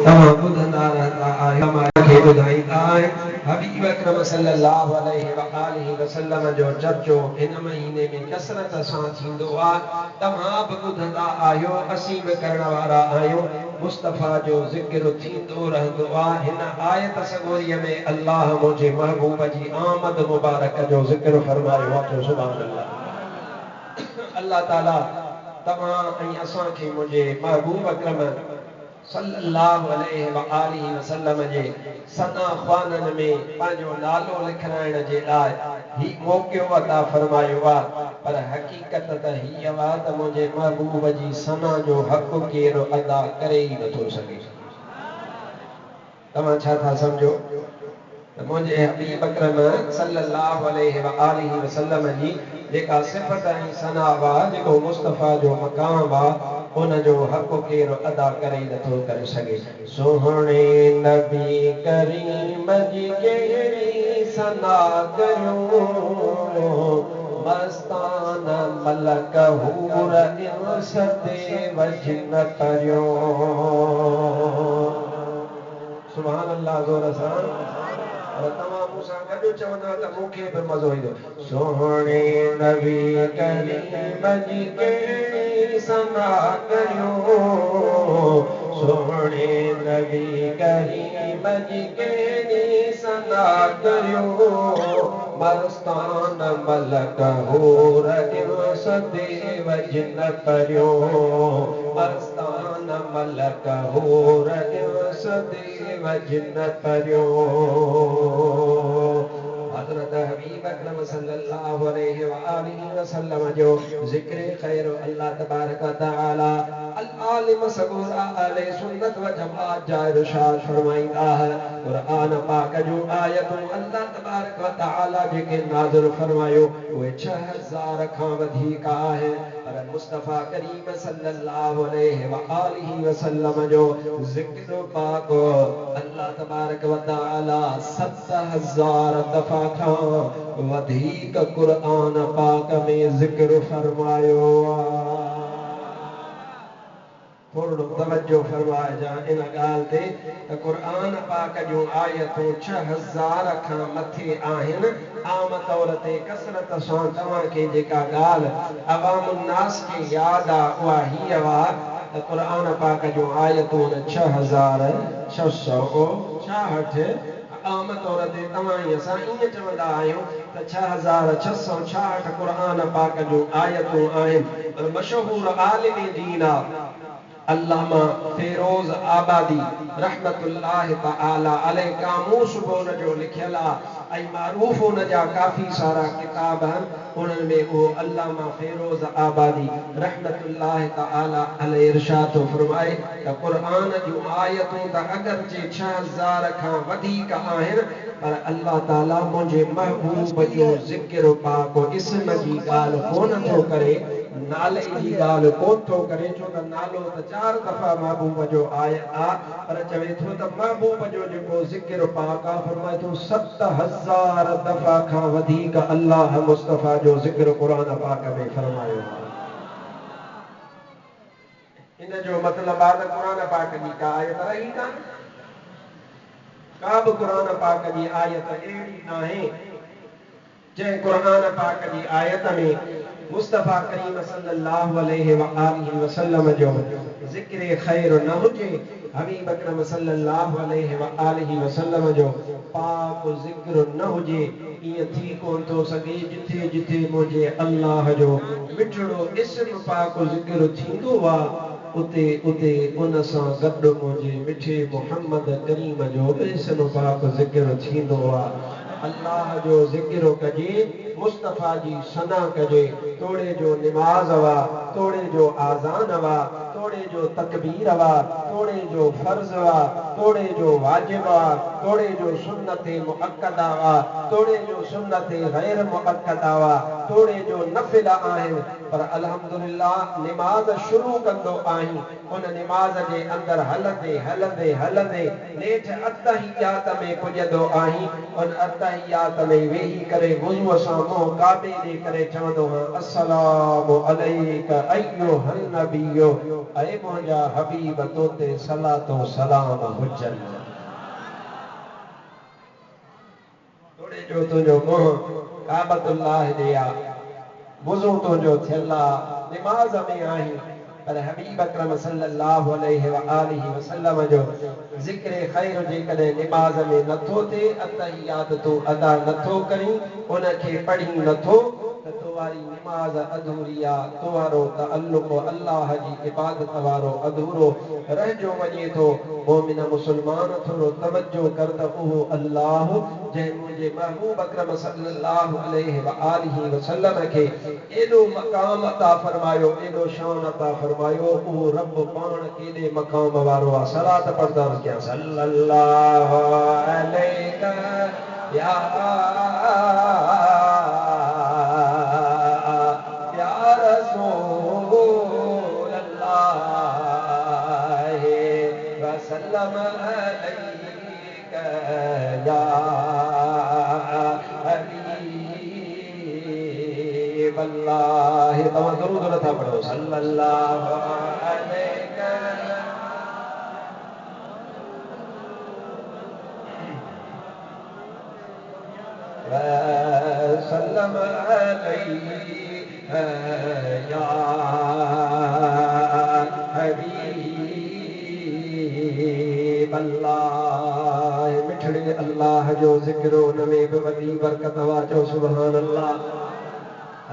तमाम बुधंदा रहता आहियो मांखे ॿुधाईंदा आहिनि हबीब अकरम सल्लल्लाहु अलैहि वसल्लम जो चर्चो इन महीने में कसरत सां थींदो आहे। तव्हां बि ॿुधंदा आहियो, असीं बि करण वारा आहियूं। मुस्तफ़ा जो ज़िक्र थींदो रहंदो आहे। हिन आयत सगोरीअ में अल्लाह मुंहिंजे महबूब जी आमद मुबारक जो ज़िक्र फरमायो आहे। सुभान अल्लाह। अल्लाह ताला तव्हां ऐं असांखे मुंहिंजे महबूब अकरम सल्लल्लाहु अलैहि वसल्लम जे सना ख़्वाननि में पंहिंजो नालो लिखाइण जे लाइ ही मौक़ो अता फरमायो आहे। पर हक़ीक़त त हीअ आहे त मुंहिंजे महबूब जी सना जो हक़ केरु अदा करे ई नथो सघे। तव्हां छा था सम्झो त मुंहिंजे हबीब अकरम सल्लल्लाहु अलैहि वसल्लम जी जेका सिफ़त ऐं सना आहे, जेको मुस्तफ़ा जो मक़ाम आहे, उन जो हक़ केरु अदा करे ई नथो करे सघे। सोहणे नबी करीम जी कहिड़ी सना कयूं, मस्तान मलक हूर इंस देव जिन तरियो। सुभान अल्लाह ज़ोर सां। और तव्हां मूंसां गॾु चवंदव त मूंखे बि मज़ो ईंदो। सोहणे नबी करीम जी कहिड़ी सना कयूं, सोहणे नबी करीम जी कहिड़ी सना कयूं, मस्तान मलक हूर इंस देव जिन तरियो, मस्तान मलक हूर इंस देव जिन तरियो। हज़रत हबीब अकरम सल्लल्लाहु अलैहि वसल्लम जो ज़िक्र खैर अल्लाह तबारक व तआला अल आलिम सगोरा अहले सुन्नत व जमात जा इरशाद फरमाईंदा है। कुरान पाक जो आयतूं अल्लाह तबारक व तआला जेके नाज़िल फरमायो उहे 6000 खां वधीक आहे। पर मुस्तफ़ा करीम सल्लल्लाहु अलैहि वसल्लम जो ज़िक्र पाक अल्लाह तबारक व तआला 7000 दफ़ा खां वधीक कुरान पाक में ज़िक्र फरमायो आहे। थोरो तवज्जो फरमाइजा इन ॻाल्हि ते त क़ुरान पाक जूं आयतूं 6000 खां मथे आहिनि। आम तौर ते कसरत सां तव्हांखे जेका ॻाल्हि अवामुन्नास खे यादि आहे उहा हीअ आहे त क़ुरान पाक जूं आयतूं 6666। आम तौर ते तव्हां ई असां ईअं चवंदा आहियूं त 6666 क़ुरान पाक जूं आयतूं आहिनि। पर मशहूर आलिम दीन आहे अल्लामा फेरोज़ आबादी रहमतुल्लाह तआला अलैह कामूस बोन जो लिखियल आहे ऐं मारूफ़ उन जा काफ़ी सारा किताब आहिनि। उन्हनि में वो अल्लामा फेरोज़ आबादी रहमतुल्लाह तआला अलैह इरशाद थो फरमाए त क़ुरान जूं आयतूं त अगरचे 6000 खां वधीक आहिनि, पर अल्लाह ताला मुंहिंजे महबूब जो ज़िक्र पाक इस्म जी ॻाल्हि कोन थो करे, नाले जी ॻाल्हि कोन थो करे। छो त नालो त 4 दफ़ा महबूब जो आहे, पर चवे थो त महबूब जो जेको ज़िक्र पाक आहे फरमाए थो 7000 दफ़ा खां वधीक अल्लाह मुस्तफ़ा जो ज़िक्र क़ुरान पाक में फरमायो आहे। इन जो मतिलबु आहे त क़ुरान पाक जी का आयत रही कान, का बि क़ुरान पाक जी आयत अहिड़ी नाहे जंहिं क़ुरान पाक जी आयत में मुस्तफ़ा करीम सल्लल्लाहु अलैहि वसल्लम जो ज़िक्र खैर न हुजे, हबीब अकरम सल्लल्लाहु अलैहि वसल्लम जो पाक ज़िक्र न हुजे। ईअं थी कोन थो सघे। जिथे जिथे मुंहिंजे अल्लाह जो मिठड़ो इस्म पाक ज़िक्र थींदो आहे उते उते उन सां गॾु मुंहिंजे मिठे मुहम्मद करीम जो बि इस्म पाक ज़िक्र थींदो आहे। अल्लाह जो ज़िक्र कजे, मुस्तफ़ा जी सना कजे। तोड़े जो निमाज़ वा, तोड़े जो आज़ान वा, तोड़े जो तकबीर वा, तोड़े जो फ़र्ज़ वा, तोड़े जो वाजिब वा, तोड़े जो सुन्नत मुअक्कदा वा, तोड़े जो सुन्नत गैर मुअक्कदा वा, तोड़े जो नफ़िल आहिनि। पर अल्हम्दुलिल्लाह निमाज़ शुरू कंदो आहीं, उन निमाज़ जे अंदरि हलंदे हलंदे हलंदे नेठि अतहियात में पुॼंदो आहीं। उन अतहियात में वेही करे वुज़ू सां मुंहुं काबे ॾे करे चवंदो आहियां अस्सलामु अलैका अय्युहन नबियो, ऐ मुंहिंजा हबीब तो ते सलातो सलाम हुजन तोड़े जो तुझो मुंह काबतुल्लाह दिया वुज़ू तुझो थियला नमाज में आही पर हबीब अकरम सल्लल्लाहु अलैहि व आलिहि वसल्लम जो जिक्र खैर जे कदे नमाज में नथो थे अतहियात तो अदा नथो करी उनके पढ़ी नथो तो वारी नमाज अधूरिया तो वारो तअल्लुक़ अल्लाह जी इबादत वारो अधूरो रह जो वने तो मोमिन मुसलमान थोरो तवज्जो कर त उहो अल्लाह जे मुझे महबूब अकरम सल्लल्लाहु अलैहि व आलिहि वसल्लम के एडो मकाम अता फरमायो एडो शान अता फरमायो उहो रब पाण केडे मकाम वारो आ सलात पढ़दा क्या सल्लल्लाहु अलैका या रसूल अल्लाह वसल्लम अलैका या हबीब अल्लाह तवा दरूद नथा पढ़ो सल्लल्लाहु अलैका वसल्लम अलैका या हबीब अल्लाह मिठड़े अल्लाह जो ज़िक्रो नवे बि वॾी बरकत वाचो सुभान अल्लाह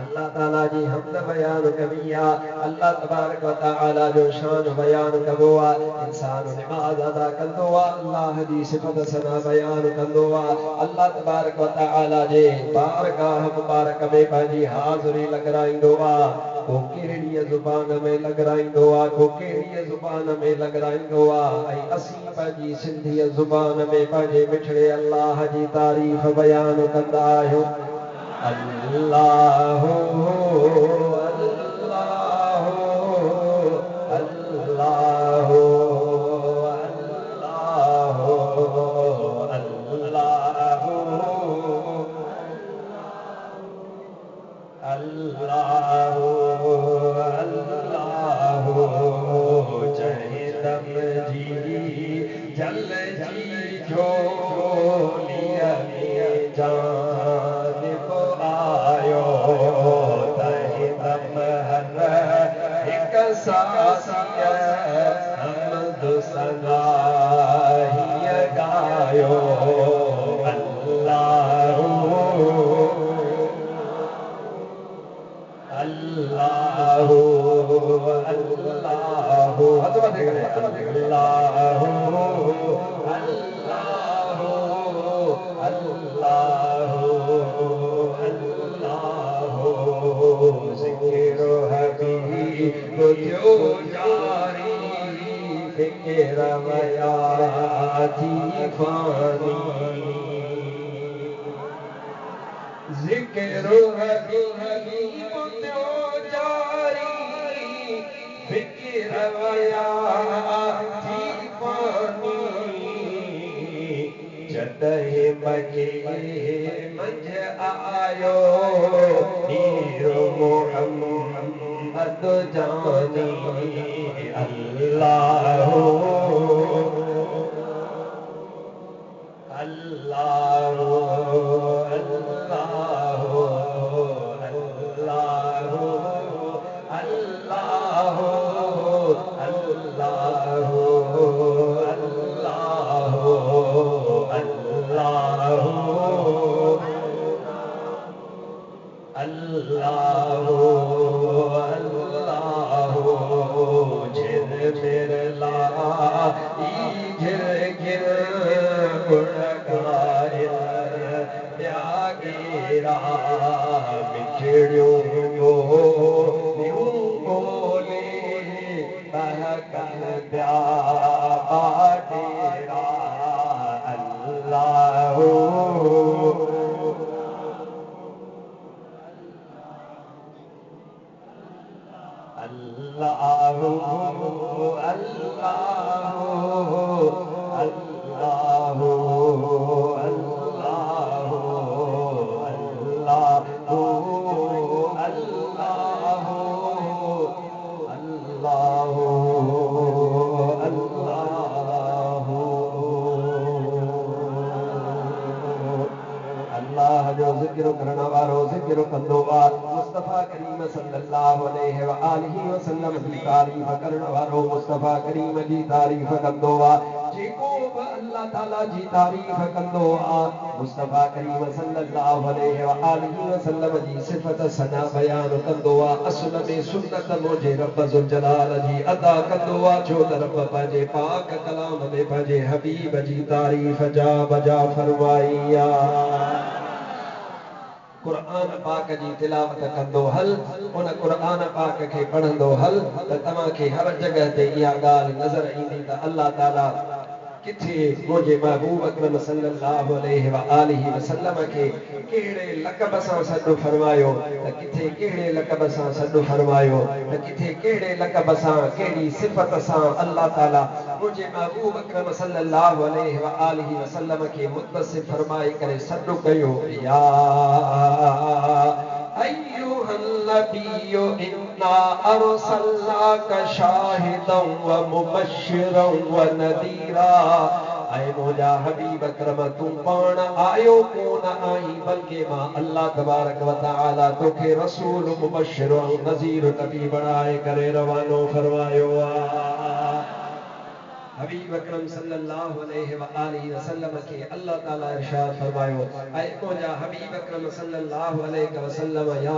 अल्लाह ताला जी हमद बयान कबी आहे अल्लाह तबारक व तआला जो शान बयान कबो आहे इंसान नमाज अदा कंदो आहे अल्लाह जी सिफ़त सना बयान कंदो आहे अल्लाह तबारक व तआला जे बारगाह मुबारक में पंहिंजी हाज़िरी लॻराईंदो आहे को कहिड़ी ज़ुबान में लॻराईंदो आहे को कहिड़ी ज़ुबान में लॻराईंदो आहे ऐं असीं पंहिंजी सिंधी ज़ुबान में पंहिंजे मिठड़े अल्लाह जी तारीफ़ बयान कंदा आहियूं अल्लाह अल्लाह अल्लाह अल्लाह अल्लाह चाहे दम जी जल जी झोलिया में जान को आयो तहे दम हर एक सासिया हमद सना ही गायो अल्लाह अल्लाह अल्लाह अज़मत करे अल्लाह अल्लाह अल्लाह अल्लाह ज़िक्र हबीब जो जारी फ़िक्र वया थी फानी ज़िक्र हबीब जो जारी फ़िक्र वया थी फानी जॾहिं मगे मंझ आयो नीरो मोहम्मद जानी अल्लाह अल्लाह अल्लाह अल्लाह अल्लाह अल्लाह अल्लाह अल्लाह झिर मिरला झिर गिर गुणगारिया प्यागेरा मिठड़ियों बोले बहकन प्या बाटेरा अल्लाह अल्लाह अल्लाह अल्लाह अल्लाह अल्लाह ज़िक्र करण वारो ज़िक्र कंदो आ मुस्तफ़ा करीम सल्लल्लाहु अलैहि व आलिहि वसल्लम जी तारीफ़ करण वारो मुस्तफ़ा करीम जी तारीफ़ कंदो आ जेको बि अल्लाह ताला जी तारीफ़ कंदो आ मुस्तफ़ा करीम सल्लल्लाहु अलैहि व आलिहि वसल्लम जी सिफ़त सना बयान कंदो आ असुल में सुन्नत मुझे रब ज़ुल जलाल जी अदा कंदो आ छो त रब पंहिंजे पाक कलाम में पंहिंजे हबीब जी तारीफ़ जा बजा फरमाई आ कुरान पाक जी तिलावत कंदो हल उन कुरान पाक के पढ़ंदो हल त तव्हांखे हर जगह ते इहा ॻाल्हि नज़र ईंदी त अल्लाह ताला किथे मुझे महबूब अकरम सल्लल्लाहु अलैहि व आलिहि वसल्लम के कहिड़े लक़ब सां सॾु फरमायो त किथे कहिड़े लक़ब सां सॾु फरमायो त किथे कहिड़े लक़ब सां कहिड़ी सिफ़त सां अल्लाह ताला मुझे महबूब अकरम सल्लल्लाहु अलैहि व आलिहि वसल्लम के मुतसिफ़ फरमाए करे सॾु कयो या अय्युहन नबिय्यु इन्ना अरसलनाका शाहिदन व मुबश्शिरन व नदीरा ऐ मोजा हबीब अकरम तू पाण आयो कोन आई बल्कि मां अल्लाह तबारक व तआला तोखे रसूल मुबश्शिर व नज़ीर नबी बनाए करे रवानो फरमायो आ हबीब अकरम सल्लल्लाहु अलैहि व आलिहि वसल्लम के अल्लाह ताला इरशाद फरमायो ऐ मोजा हबीब अकरम सल्लल्लाहु अलैहि वसल्लम या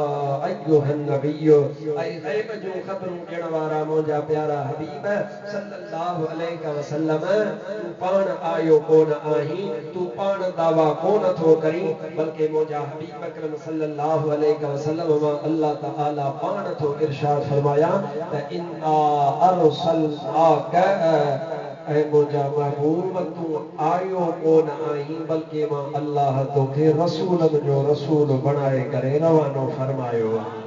अय्युहन नबिय्यु ऐ गैब जो खबरूं ॾियण वारा मोजा प्यारा हबीब सल्लल्लाहु अलैहि वसल्लम तू पाण आयो कोन आहीं तू पाण दावा कोन थो करी बल्कि मोजा हबीब अकरम सल्लल्लाहु अलैहि वसल्लम मां अल्लाह ताला पाण थो इरशाद फरमाया त इन्ना अरसलनाका ऐ मुझा महबूब तू आयो कोन आई बल्कि मां अल्लाह तोखे रसूलन जो रसूल बनाए करे रवानो फरमायो आहे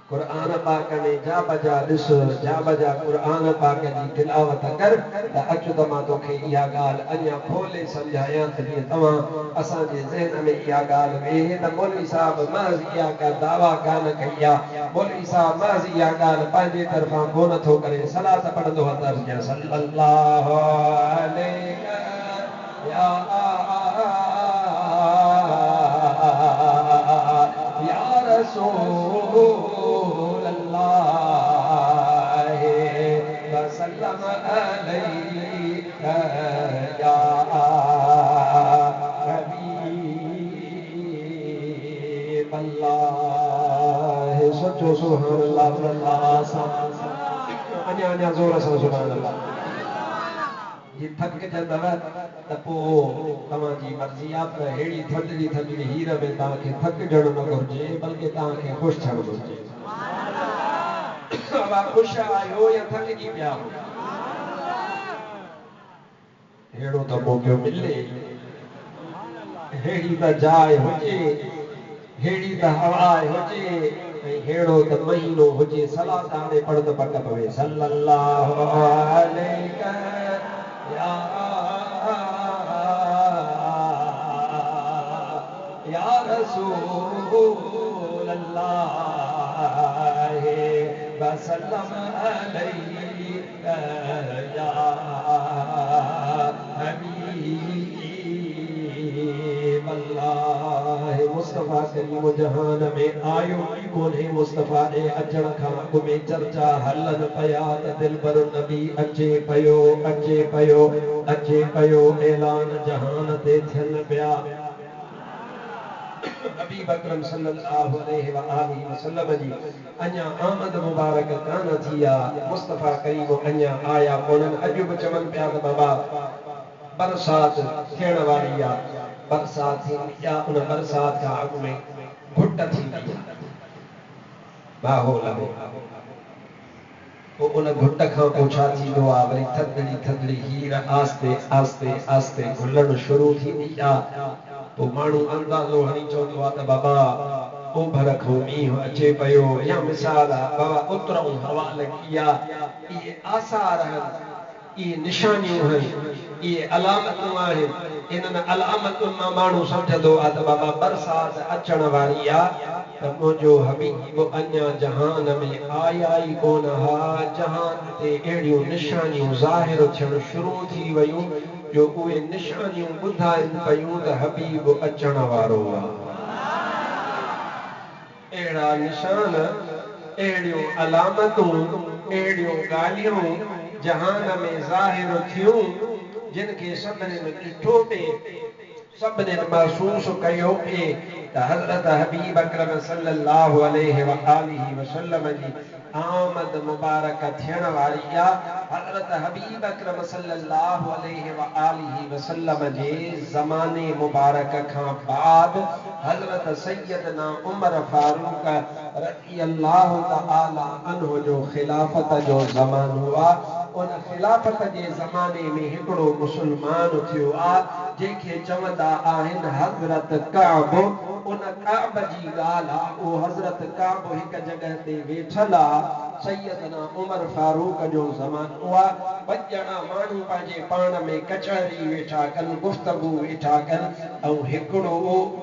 कुरान पाक में जा बजा ॾिस जा बजा कुरान पाक जी तिलावत कर त अच त मां तोखे इहा ॻाल्हि अञा खोले सम्झायां त जीअं तव्हां असांजे ज़हन में इहा ॻाल्हि वेहे त मौलवी साहब महज़ इहा का दावा कान कई आहे मौलवी साहब महज़ इहा ॻाल्हि पंहिंजे तरफ़ां कोन थो करे सलात पढ़ंदो आहे त सल्लल्लाहु अलैहि या रसूल अल्लाह वसल्लम अलैका या हबीब अल्लाह सचो सुभान अल्लाह अञा ज़ोर सां सुभान अल्लाह जी थक जंदव त पोइ तव्हांजी मर्ज़ी आहे पर अहिड़ी थधड़ी थधड़ी हीर में तव्हांखे थकजणु न घुरिजे बल्कि तव्हांखे ख़ुशि थियणु घुरिजे ख़ुशि आहियो या थकिजी पिया हो अहिड़ो त मौक़ो मिले अहिड़ी त जाइ हुजे अहिड़ी त हवा हुजे ऐं अहिड़ो त महीनो हुजे सलात हाणे पढ़ंद पक पवे सल्लल्लाहु अलैहि या रसूल अल्लाह वसल्लम अलैका या हबीब अल्लाह मुस्तफ़ा करीम जहान में आयो कोन्हे मुस्तफ़ा जे अचण खां अॻु में चर्चा हलन पिया त दिलबर नबी अचे पियो ऐलान जहान ते थियनि पिया हबीब अकरम सल्लल्लाहु अलैहि व आलिहि वसल्लम जी अञा आमद मुबारक कान थी आहे मुस्तफ़ा करीम अञा आया कोन्हनि अॼु बि चवनि पिया त बाबा बरसात थियण वारी आहे बरसात थींदी आहे उन बरसात खां अॻु में घुट थींदी आहे माहौल में पोइ उन घुट खां पोइ छा थींदो आहे वरी थधड़ी हीर आस्ते आस्ते आस्ते घुलणु शुरू थींदी आहे पोइ माण्हू अंदाज़ो हणी चवंदो आहे त बाबा ओभर खां मींहुं अचे पियो या मिसाल आहे बाबा उतरऊं हवा लॻी आहे इहे आसार आहिनि इहे निशानियूं आहिनि इहे अलामतूं आहिनि इन्हनि अलामतुनि मां माण्हू सम्झंदो आहे त बाबा बरसात अचण वारी आहे मुझो हबीब अञा जहान में आया ही कोन हा। जहान ते अहिड़ियूं निशानियूं ज़ाहिर थियण शुरू थी वयूं जो उहे निशानियूं ॿुधाइनि पयूं त हबीब अचण वारो आहे। अहिड़ा निशान, अहिड़ियूं अलामतूं, अहिड़ियूं ॻाल्हियूं जहान में ज़ाहिर थियूं जिन खे सभिनी ॾिठो पिए, सभिनी महसूस कयो पिए त हज़रत हबीब अकरम सल्लल्लाहु अलैहि व आलिहि वसल्लम जी आमद मुबारक थियण वारी आहे। हज़रत हबीब अकरम सल्लल्लाहु अलैहि व आलिहि वसल्लम जे ज़माने मुबारक खां बाद हज़रत सैयदना उमर फारूक रज़ी अल्लाहु तआला अन्हु जो ख़िलाफ़त जो ज़मानो आहे। उन ख़िलाफ़त जे ज़माने में हिकिड़ो मुस्लमान थियो आहे जंहिंखे चवंदा आहिनि हज़रत काब। उन काब जी ॻाल्हि आहे, उहो हज़रत काब हिकु जॻह ते वेठल आहे। सैयदना उमर फारूक जो ज़मानो आहे। ॿ ॼणा माण्हू पंहिंजे पाण में कचहरी वेठा कनि, गुफ़्तगू वेठा कनि, ऐं हिकिड़ो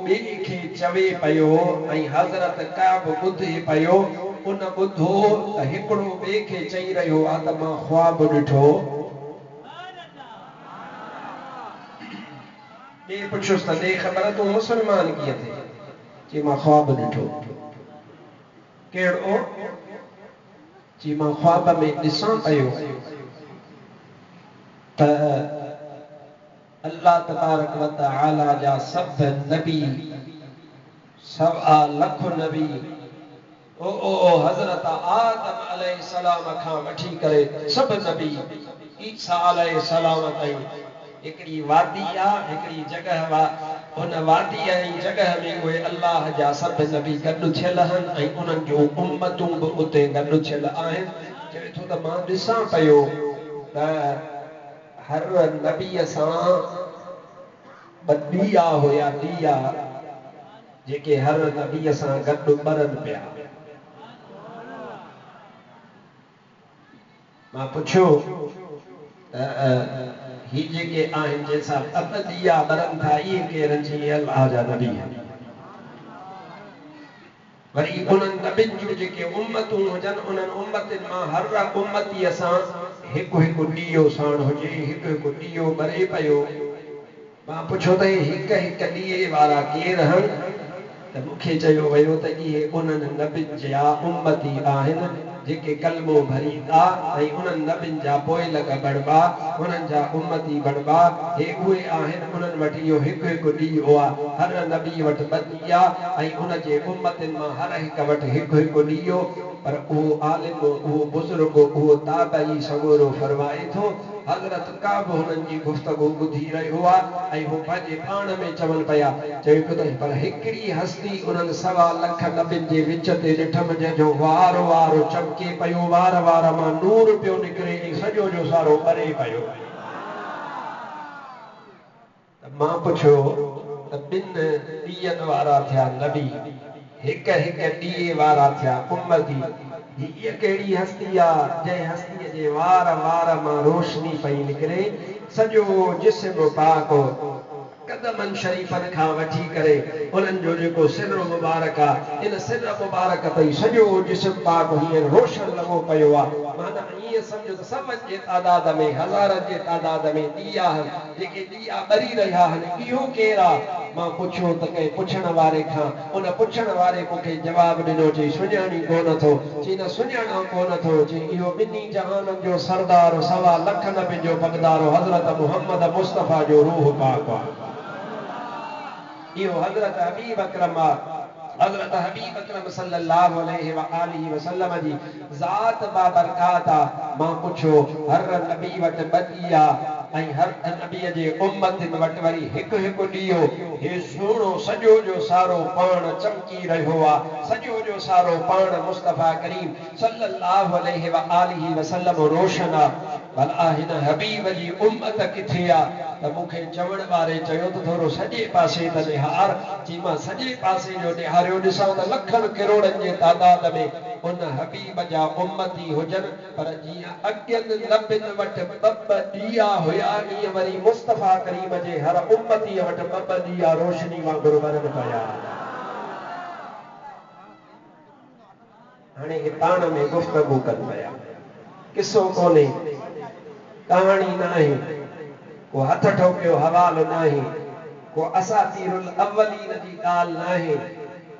ॿिए खे चवे पियो ऐं हज़रत काब ॿुधे पियो। उन ॿुधो त हिकिड़ो ॿिए खे चई रहियो आहे त मां ख्वाब ॾिठो। ॿिए पुछुसि त ॾे ख़बर तूं मुस्लमान कीअं थिए? चई मां ख्वाब ॾिठो। कहिड़ो? चई मां ख्वाब में ॾिसां पियो त अल्लाह तबारक व तआला जा सभु नबी, 1.25 लख नबी, ओ हज़रत आदम अलैहिस्सलाम खां वठी करे सभु नबी ईसा अलैहिस्सलाम ताईं हिकिड़ी वादी आहे, हिकिड़ी जॻह आहे। उन वादी ऐं जॻह में उहे अल्लाह जा सभु नबी गॾु थियल आहिनि ऐं उन्हनि जूं उम्मतूं बि उते गॾु थियल आहिनि। चवे थो त मां ॾिसां पियो त हर नबीअ सां ॿ ॾीआ हुया, ॾीआ जेके हर नबीअ सां गॾु ॿरनि पिया। मां पुछियो त ही जेके आहिनि जंहिंसां ॿ ॾीआ ॿरनि था, इहे केरनि? जी अल्लाह जा नबी। वरी उन्हनि नबियुनि जूं जेके उम्मतूं हुजनि, उन्हनि उम्मतुनि मां हर उम्मतीअ सां हिकु हिकु ॾीओ साण हुजे, हिकु हिकु ॾीओ ॿरे पियो। मां पुछियो त हिकु हिकु ॾीए वारा केरु आहिनि? त मूंखे चयो वियो त इहे उन्हनि नबियुनि जा उम्मती आहिनि जेके कलमो भरींदा ऐं उन्हनि नबियुनि जा पोइ लॻ बणबा, उन्हनि जा उम्मती बणबा। हे उहे आहिनि, उन्हनि वटि इहो हिकु हिकु ॾींहुं आहे। हर नबी वटि ॿ ॾीआ ऐं उन जे उम्मतुनि मां हर हिकु वटि हिकु हिकु ॾींहुं। पर उहो आलिम, उहो बुज़ुर्ग, उहो ताबई सॻोरो फरमाए थो हज़रत काब हुननि जी गुफ़्तगू ॿुधी रहियो आहे ऐं हू पंहिंजे पाण में चवनि पिया। चए पियो त पर हिकिड़ी हस्ती उन्हनि 1.25 लख नबियुनि जे विच ते ॾिठमि जंहिंजो वार वार चमके पियो, वार वार मां नूर पियो निकिरे ऐं सॼो जो सारो ॿरे पियो। त मां पुछियो त 2 ॾींहंनि वारा थिया नबी, हिकु हिकु ॾींहं वारा थिया उम्मती, हीअ कहिड़ी हस्ती आहे जंहिं हस्तीअ जे वार वार मां रोशनी पई निकिरे, सॼो जिस्म पाक हो। कदमनि शरीफ़नि खां वठी करे उन्हनि जो जेको सिर मुबारक आहे, इन सिर मुबारक ताईं सॼो जिस्म पाक हींअर रोशन लॻो पियो आहे। माना ईअं सम्झो त सभु जे तादाद में, हज़ारनि जे तादाद में ॾीआ आहिनि जेके ॾीआ ॿरी रहिया आहिनि। इहो केरु आहे? मां पुछियो त कंहिं पुछण वारे खां। उन पुछण वारे मूंखे जवाबु ॾिनो, चई सुञाणी कोन थो। चई न सुञाणा कोन थो। चई इहो ॿिन्ही जहाननि जो सरदार, 1.25 लख नबियुनि जो बगदारो हज़रत मुहम्मद मुस्तफ़ा जो रूह पाक आहे। इहो हज़रत हबीब अकरम आहे। हज़रत हबीब अकरम सल्लल्लाहु अलैहि व आलिहि वसल्लम जी ज़ात बाबरकात आहे। मां पुछियो हर नबी वटि 2 ॾीआ ऐं हर नबीअ जे उम्मतुनि वटि वरी हिकु हिकु ॾीओ। हे सुहिणो सॼो जो सारो पाण चमकी रहियो आहे, सॼो जो सारो पाण मुस्तफ़ा करीम सल्लल्लाहु अलैहि व आलिहि वसल्लम रोशन आहे। भला हिन हबीब जी उम्मत किथे आहे? त मूंखे चवण वारे चयो त थोरो सॼे पासे त निहार। चई मां सॼे पासे जो निहारियो, ॾिसां त लखनि किरोड़नि जे तादाद में उन हबीब जा उम्मती हुजनि। पर जीअं अॻियनि नबियुनि वटि 2 ॾीआ हुया, ईअं वरी मुस्तफ़ा करीम जे हर उम्मतीअ वटि 2 ॾीआ रोशनी वांगुरु ॿरनि पिया। हाणे हे पाण में गुफ्तगू कनि पिया किसो कोन्हे कहाणी नाहे को हथ ठोकियो हवालो नाहे को असातीरुल अव्वलीन जी ॻाल्हि नाहे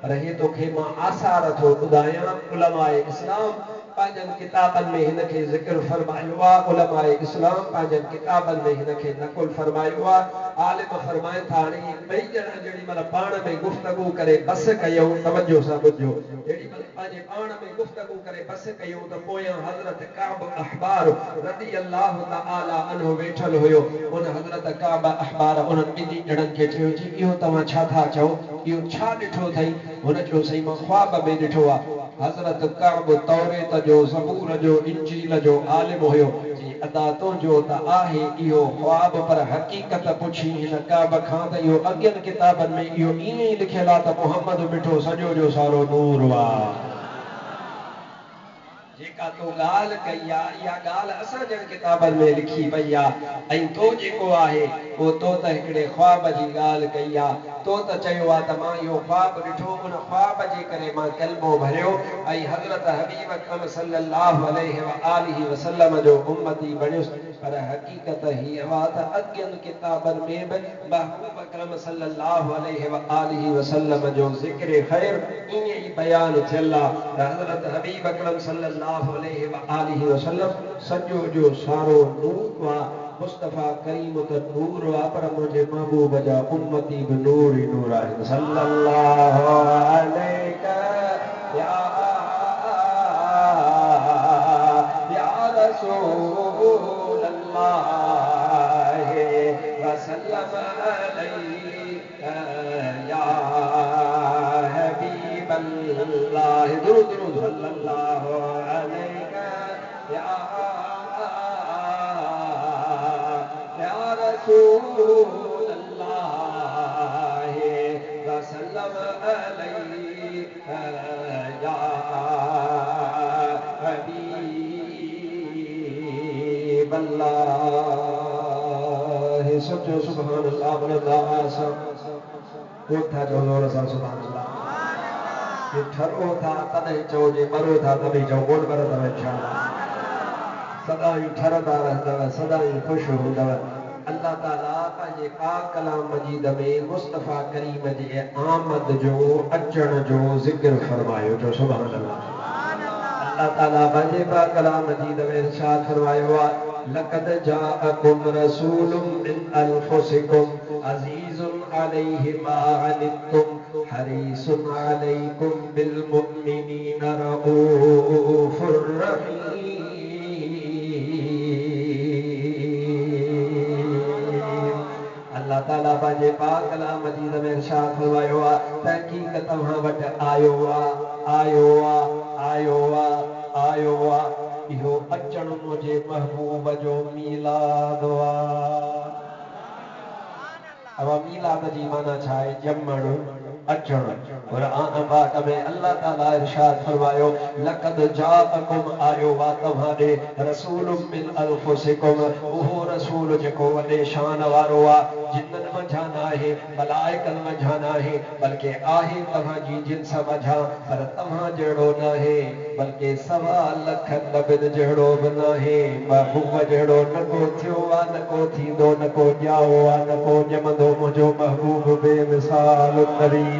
पर हे तोखे मां आसार थो ॿुधायां उलमाए इस्लाम पंहिंजनि किताबनि में हिनखे ज़िक्र फरमायो आहे उलमाए इस्लाम पंहिंजनि किताबनि में हिनखे नकुल फरमायो आहे आलिम फरमाइनि था हाणे ॿई ॼणा जेॾी महिल पाण में गुफ़्तगू करे बस कयूं तवजो सां ॿुधो जेॾी महिल पंहिंजे पाण में गुफ़्तगू करे बस कयूं त पोयां हज़रत काब अहबार रज़ी अल्लाह तआला अन्हु वेठल हुयो उन हज़रत काब अहबार उन्हनि ॿिन्ही ॼणनि खे चयो जी इहो तव्हां छा था चओ इहो छा ॾिठो अथई हुन चयो साईं मां ख्वाब में ॾिठो आहे हज़रत काब तौरेत जो ज़बूर जो इंजील जो आलिम हुयो जी अदा तुंहिंजो त आहे इहो ख्वाब पर हक़ीक़त पुछी हिन काब खां त इहो अॻियनि किताबनि में इहो ईअं ई लिखियलु आहे त मुहम्मद ॾिठो सॼो जो सारो नूर आहे जेका तो ॻाल्हि कई आहे इहा ॻाल्हि असां जन किताबनि में लिखी पई आहे ऐं तो जेको आहे उहो तो त हिकिड़े ख्वाब जी ॻाल्हि कई आहे तो त चयो आहे त मां इहो ख्वाब ॾिठो उन ख्वाब जे करे मां कलमो भरियो ऐं हज़रत हबीब अकरम सल्लल्लाहु अलैहि व आलिहि वसल्लम जो उम्मती बणियुसि पर हक़ीक़त हीअ आहे त अॻियनि किताबनि में बि महबूब अकरम सल्लल्लाहु अलैहि व आलिहि वसल्लम जो ज़िक्र ख़ैर ईअं ई बयानु थियल आहे त हज़रत हबीब अकरम सल्लल्लाहु अलैहि व आलिहि वसल्लम सॼो जो सारो नूर आहे मुस्तफ़ा करीम त नूर आहे पर मुंहिंजे महबूब जा उम्मती बि नूर ई नूर आहिनि सल्लल्लाहु अलैका या रसूल अल्लाह वसल्लम अलैका या हबीब अल्लाह दुरूद दुरूद सल्लल्लाहु अलैका या रसूल अल्लाह वसल्लम अलैका या हबीब अल्लाह सोचो सुभान अल्लाह वल्लाह उठा जो जोर सां सुभान अल्लाह ये ठरो था तॾहिं चओ जे मरो था तॾहिं चओ कोन मरंदव इंशाअल्लाह सदा ही ठरंदा रहंदव सदा ही ख़ुशि हूंदव अल्लाह ताला पंहिंजे पाक कलाम मजीद में मुस्तफ़ा करीम जे आमद जो अचण जो ज़िक्र फरमायो जो सुभान अल्लाह अल्लाह ताला पंहिंजे पाक कलाम मजीद में इरशाद फरमायो आहे लक़द जाअकुम रसूलुम मिन अनफुसिकुम अज़ीज़ुन अलैहि मा अनित्तुम हरीसुन अलैकुम बिल मुमिनीना रऊफ़ुर रहीम अल्लाह ताला पंहिंजे पाक कलाम मजीद में इरशाद फरमायो आहे तहक़ीक़ तव्हां वटि आयो आहे इहो अचणु मुंहिंजे महबूब जो मीलाद आहे अब मीलाद जी माना छा आहे ॼमणु अचणु क़ुरान पाक में अल्लाह ताला इरशाद फरमायो लक़द जाअकुम आयो वा तव्हां ॾे रसूलुम मिन अनफुसिकुम उहो रसूल जेको वॾे शान वारो आहे जिन्ननि मंझां न आहे मलाइकनि मंझां न आहे बल्कि आहे तव्हांजी जिन्स मंझां पर तव्हां जहिड़ो न आहे बल्कि 1.25 लख नबियुनि जहिड़ो बि न आहे महबूब जहिड़ो न को थियो आहे न को थींदो न को ॼाओ आहे न को ॼमंदो मुंहिंजो महबूब बेमिसाल नबी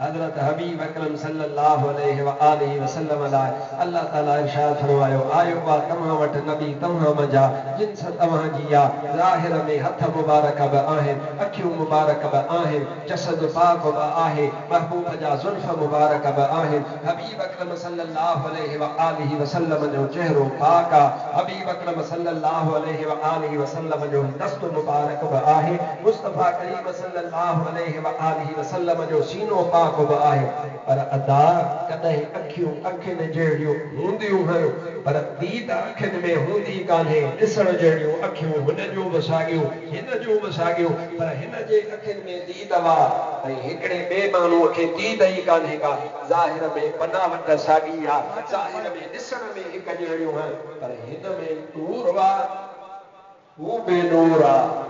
हज़रत हबीब अकरम सल्लल्लाहु अलैहि व आलिहि वसल्लम लाइ अल्लाह ताला इरशाद फरमायो आयो आहे तव्हां वटि नबी तव्हां मंझां जिन्स तव्हांजी आहे ज़ाहिर में हथ मुबारक बि आहिनि अखियूं मुबारक बि आहिनि जसद पाक बि आहे महबूब जा ज़ुल्फ़ मुबारक बि आहिनि हबीब अकरम सल्लल्लाहु अलैहि व आलिहि वसल्लम जो चेहरो पाक आहे हबीब अकरम सल्लल्लाहु अलैहि व आलिहि वसल्लम जो दस्त मुबारक बि आहे मुस्तफ़ा करीम सल्लल्लाहु अलैहि व आलिहि वसल्लम जो सीनो पाक पर अदा कॾहिं अखियुनि जहिड़ियूं हूंदियूं आहिनि पर दीद अखियुनि में हूंदी कान्हे ॾिसण जहिड़ियूं अखियूं हुन जूं बि साॻियूं हिन जूं बि साॻियूं पर हिन जे अखियुनि में दीद आहे ऐं हिकिड़े ॿिए माण्हूअ खे दीद ई कान्हे का ज़ाहिर में बनावट साॻी आहे ज़ाहिर में ॾिसण में हिकु जहिड़ियूं आहिनि पर हिन में नूर आहे हू बेनूर आहे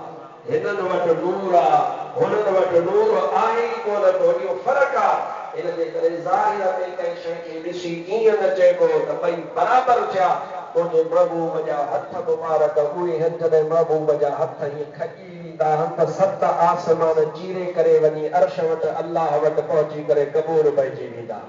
हिननि वटि नूर आहे हुननि वटि नूर आहे ई कोन को इहो फ़र्क़ु आहे इन जे करे ज़ाहिर में कंहिं शइ खे ॾिसी ईअं न चइबो त ॿई बराबरि थिया। मुंहिंजे महबूब जा हथ मुबारक उहे आहिनि जॾहिं महबूब जा हथ ईअं खॼी वेंदा त 7 आसमान चीरे करे वञी अर्श वटि अल्लाह वटि पहुची करे क़बूल पइजी वेंदा।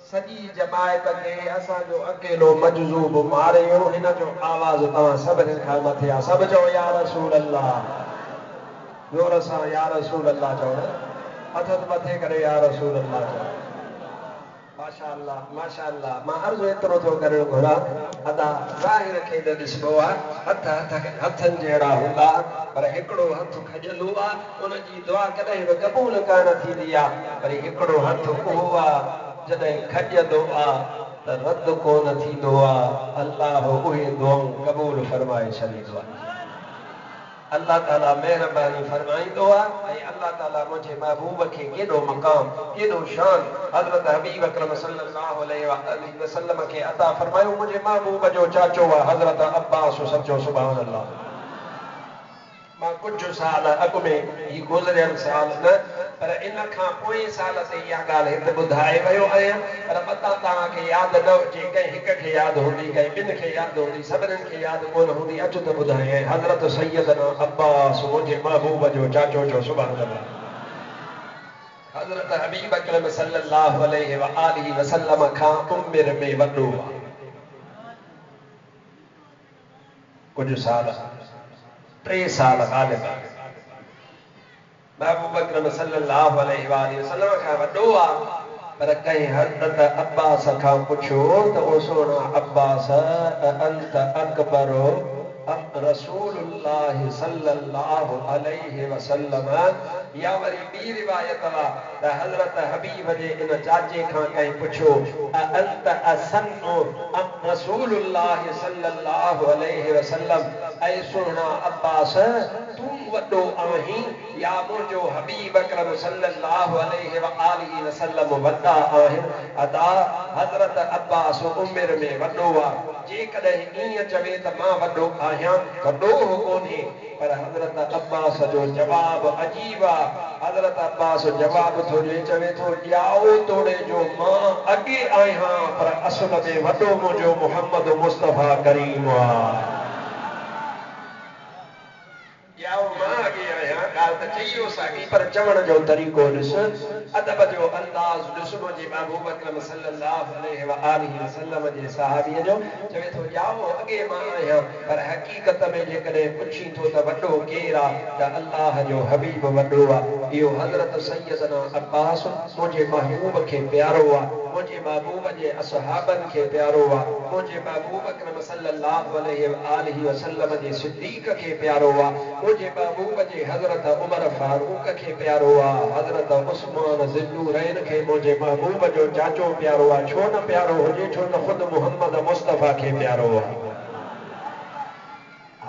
सॼी जमायत खे असांजो अकेलो मजज़ूब मारियो हिन जो आवाज़ तव्हां सभिनी खां मथे आहे। सभु चओ या रसूल अल्लाह, ज़ोर सां या रसूल अल्लाह चओ न, हथ मथे करे या रसूल अल्लाह चओ। माशाअल्लाह माशाअल्लाह। मां अर्ज़ु एतिरो थो करणु घुरां, अदा ज़ाहिर खे न ॾिसबो आहे, हथनि जहिड़ा हूंदा पर हिकिड़ो हथु खॼंदो आहे, उनजी दुआ कॾहिं बि क़बूल कान थींदी आहे। वरी हिकिड़ो हथु उहो आहे जॾहिं खॼंदो आहे त रद्द कोन थींदो आहे। अल्लाह उहे दुआऊं क़बूल फरमाए छॾींदो आहे। अल्लाह ताला महिरबानी फरमाईंदो आहे ऐं अल्लाह ताला मुंहिंजे महबूब खे केॾो मक़ाम केॾो शान हज़रत हबीब अकरम सल्लल्लाहु अलैहि वसल्लम खे अता फरमायो। मुंहिंजे महबूब जो चाचो आहे हज़रत अब्बास, सचो सुभान अल्लाह। मां कुझु साल अॻु में ही गुज़रियल साल न पर इन खां पोइ साल ते इहा ॻाल्हि हिते ॿुधाए वियो आहियां, पर मतां तव्हांखे यादि न हुजे, कंहिं हिक खे यादि हूंदी, कंहिं ॿिनि खे यादि हूंदी, सभिनीनि खे यादि कोन हूंदी। अचु त ॿुधाए हज़रत सैयदना अब्बास मुंहिंजे महबूब जो चाचो जो सुभान अल्लाह हज़रत हबीब अकरम सल्लल्लाहु अलैहि वसल्लम खां उमिरि में वॾो आहे। कुझु साल 3 साल ग़ालिब महबूब अकरम सल्लल्लाहु अलैहि वसल्लम खां वॾो आहे। पर कंहिं हज़रत अब्बास खां पुछो त ओ सोना अब्बास अंत अकबरो रसूलुल्लाह सल्लल्लाहु अलैहि वसल्लम, या वरी ॿी रिवायत आहे त हज़रत हबीब जे इन चाचे खां कंहिं पुछो अंत असन्नु रसूलुल्लाह सल्लल्लाहु अलैहि वसल्लम, ऐं सोना अब्बास तूं वॾो आहीं या मुंहिंजो हबीब अकरम सल्लल्लाहु अलैहि वसल्लम वॾा आहिनि। अदा हज़रत अब्बास उमिरि में वॾो आहे। जेकॾहिं ईअं चवे त मां वॾो आहियां त ॾोह कोन्हे, पर हज़रत अब्बास जो जवाबु अजीब आहे। हज़रत अब्बास जवाबु थो ॾिए, चवे थो ॼाओ तोड़े जो मां अॻे आहियां पर असुल में वॾो मुंहिंजो मुहम्मद मुस्तफ़ा करीम आहे। ॼाओ मां अॻे आहियां, ॻाल्हि त चई वियो साॻी पर चवण जो तरीक़ो ॾिस, अदब जो अंदाज़ ॾिस मुंहिंजे महबूब अकरम सल्लल्लाहु अलैहि वसल्लम जे सहाबीअ जो। चवे थो ॼाओ अॻे मां आहियां, पर हक़ीक़त में जेकॾहिं पुछी थो त वॾो केरु आहे त अल्लाह जो हबीब वॾो आहे। इहो हज़रत सैयदना अब्बास मुंहिंजे महबूब खे प्यारो आहे, मुंहिंजे महबूब जे असहाबनि खे प्यारो आहे, मुंहिंजे महबूब अकरम सल्लल्लाहु अलैहि वसल्लम जे सिद्दीक़ खे प्यारो आहे, मुंहिंजे महबूब जे हज़रत उमर फारूक खे प्यारो आहे, हज़रत उस्मान ज़िन्नूरैन खे मुंहिंजे महबूब जो चाचो प्यारो आहे। छो न प्यारो हुजे, छो न ख़ुदि मुहम्मद मुस्तफ़ा खे प्यारो आहे।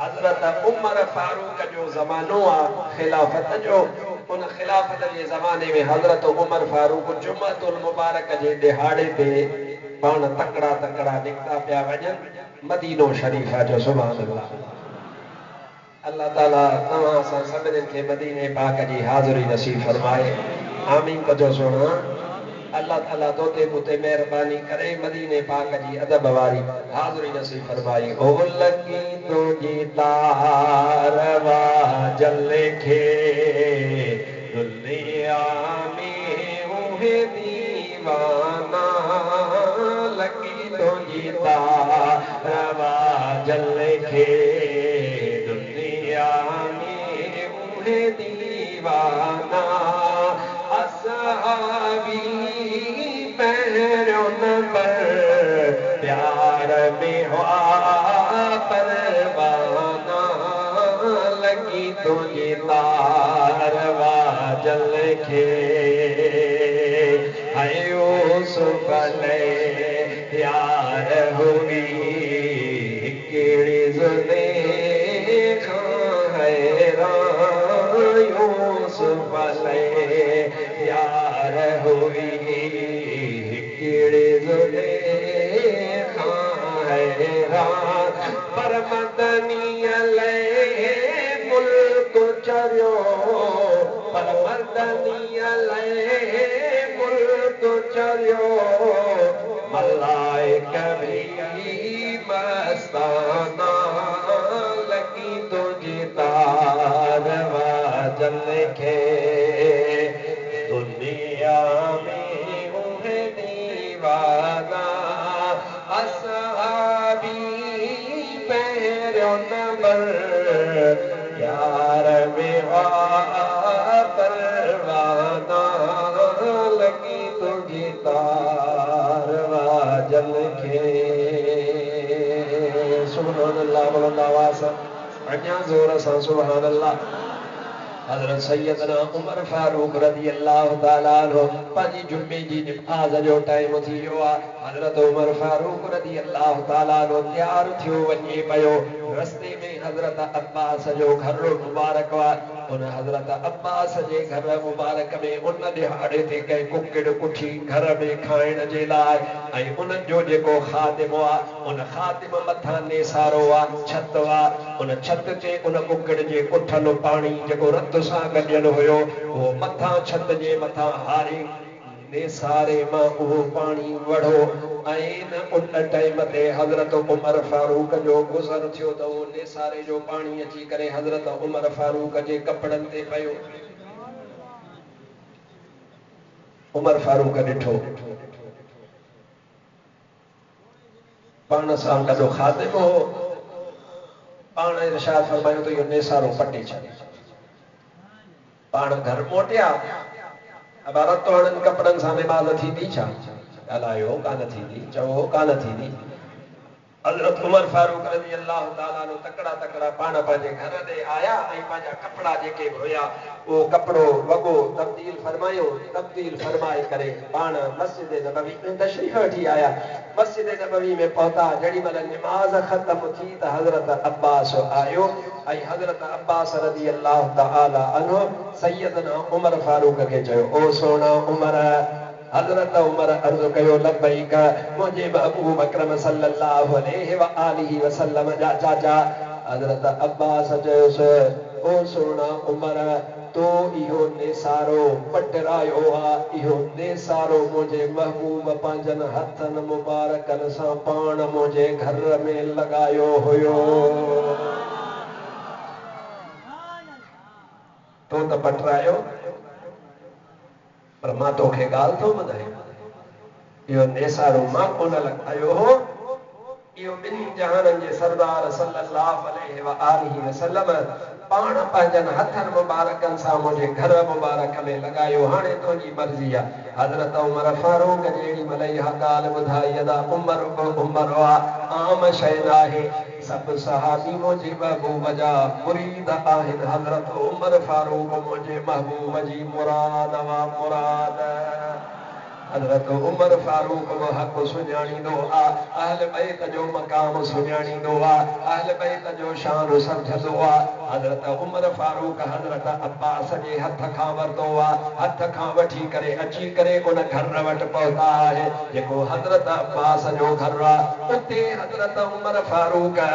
हज़रत उमर फारूक जो ज़मानो आहे ख़िलाफ़त जो, उन ख़िलाफ़त जे ज़माने में हज़रत उमर फारूक जुम्मतुल मुबारक जे दिहाड़े ते पाण तकड़ा तकड़ा निकिता पिया वञनि मदीनो शरीफ़ जो। सुभान अल्लाह। अल्लाह ताला तव्हां असां सभिनीनि खे मदीने पाक जी हाज़िरी नसीब फरमाए। आमीन कजो सोना। अल्लाह ताला तोते पुते मेहरबानी करे मदीने पाक जी अदब वारी हाज़िरी नसीब फरमाई। ओ लगी तुझी तारवा जले खे दुनिया में उहे दीवाना, लगी तुझी तारवा जले खे दुनिया में उहे दीवाना, असहाबी पहिरियों नंबर में हुआ परवाना लगी तुझे तारवा जल के यूसुफ यार हुई केड़ी जुलेखा हैरान यूसुफ यार हुई केड़ी जुलेखा हैरान पर मदनी मुल्क चरियो पर मदनी मुल्क चरियो मलाइक भी मस्ताना लगी तुझे तारवा जल के दुनिया में उन्हें दीवाना असहाबी पहरो नंबर यार मेरा परवाना लगी तुझे तारवा जल के सुभानअल्लाह वल्लाह अञा जोर सां सुभानअल्लाह हज़रत सैयदना उमर फारूक रज़ी अल्लाह ताला अन्हु पंहिंजी जुमे जी नमाज़ जो टाइम थी वियो आहे हज़रत उमर फारूक रज़ी अल्लाह ताला अन्हु तैयार थियो वञे पियो रस्ते में हज़रत अब्बास जो घर मुबारक आहे उन हज़रत अब्बास जे घर मुबारक में उन ॾिहाड़े ते कंहिं कुकिड़ कुठी घर में खाइण जे लाइ ऐं उन्हनि जो जेको ख़ादिम आहे उन ख़ादिम मथां नेसारो आहे छत आहे उन छत ते उन कुकिड़ जे उथल पाणी जेको रत सां गॾियल हुयो उहो मथां छत जे मथां हारी नेसारे मां उहो पाणी वढ़ो ऐं न उन टाइम ते हज़रत उमर फारूक जो गुज़र थियो त उहो नेसारे जो पाणी अची करे हज़रत उमर फारूक जे कपड़नि ते पियो उमर फारूक ॾिठो पाण सां गॾु ख़ादिम हो पाण इरशाद फरमायो त इहो नेसारो पटे छॾ पाण घर मोटिया अब रत वारनि कपड़नि सां नमाज़ थींदी छा ॻाल्हायो कान थींदी चओ कान थींदी हज़रत उमर फारूक रज़ी अल्लाह ताला अन्हु तकड़ा तकड़ा पाण पंहिंजे घर ॾे आया ऐं पंहिंजा कपड़ा जेके बि हुया उहो कपड़ो वॻो तब्दील फरमाए करे पाण मस्जिद नबवी में तशरीफ़ वठी आया मस्जिद नबवी में पहुता जेॾी महिल नमाज़ ख़त्म थी त हज़रत अब्बास आयो ऐं हज़रत अब्बास रज़ी अल्लाह ताला अन्हु सैयदना उमर फारूक खे चयो ओ सोना उमर हज़रत उमर अर्ज़ कयो लब्बैक मुंहिंजे महबूब अकरम सल्लल्लाहु अलैहि व आलिहि वसल्लम जा चाचा हज़रत अब्बास चयोसि ओ सोना उमर तो इहो नेसारो पटरायो आहे इहो नेसारो मुंहिंजे महबूब पंहिंजनि हथनि मुबारकनि सां पाण मुंहिंजे घर में लॻायो हुयो तो त पटरायो पर मां तोखे ॻाल्हि थो ॿुधायां इहो नेसारो मां कोन लॻायो हो इहो ॿिन्ही जहाननि जे सरदार सल्लल्लाहु अलैहि व आलिहि वसल्लम पाण पंहिंजनि हथनि मुबारकनि सां मुंहिंजे घर मुबारक में लॻायो हाणे तुंहिंजी मर्ज़ी आहे हज़रत उमर फारूक जेॾी महिल इहा ॻाल्हि ॿुधाई अदा उमर आम शइ नाहे सब सहाबी मुंहिंजे महबूब जा मुरीद आहिनि हज़रत उमर फारूक मुंहिंजे महबूब जी मुराद वा मुराद हज़रत उमर फारूक वो हक़ सुञाणींदो आहे अहल बैत जो मक़ाम सुञाणींदो आहे अहल बैत जो शान सम्झंदो आहे हज़रत उमर फारूक हज़रत अब्बास जे हथ खां वरितो आहे हथ खां वठी करे अची करे उन घर वटि पहुता आहे जेको हज़रत अब्बास जो घर आहे उते हज़रत उमर फारूक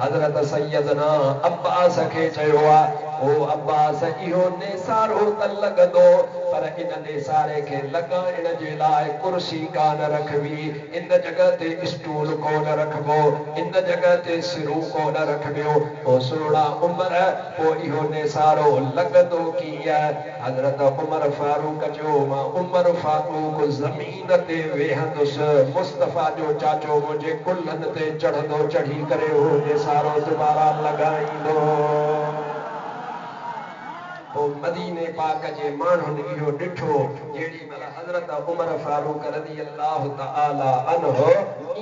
हज़रत सैयदना अब्बास खे चयो आहे ओ अब्बास इहो नेसारो त लॻंदो पर इन नेसारे खे लॻाइण जे लाइ कुर्सी कान रखबी इन जगह ते स्टूल कोन रखबो इन जगह ते सिरू कोन रखबियो ओ सोना उमर ओ इहो नेसारो लॻंदो कीअं हज़रत उमर फारूक जो मां उमर फारूक ज़मीन ते वेहंदुसि मुस्तफ़ा जो चाचो मुंहिंजे कुल्हनि ते चढ़ंदो चढ़ी करे उहो नेसारो दुबारा लॻाईंदो मदीने पाक जे माण्हुनि इहो ॾिठो जेॾी महिल हज़रत उमर फारूक रज़ी अल्लाह ताला अन्हु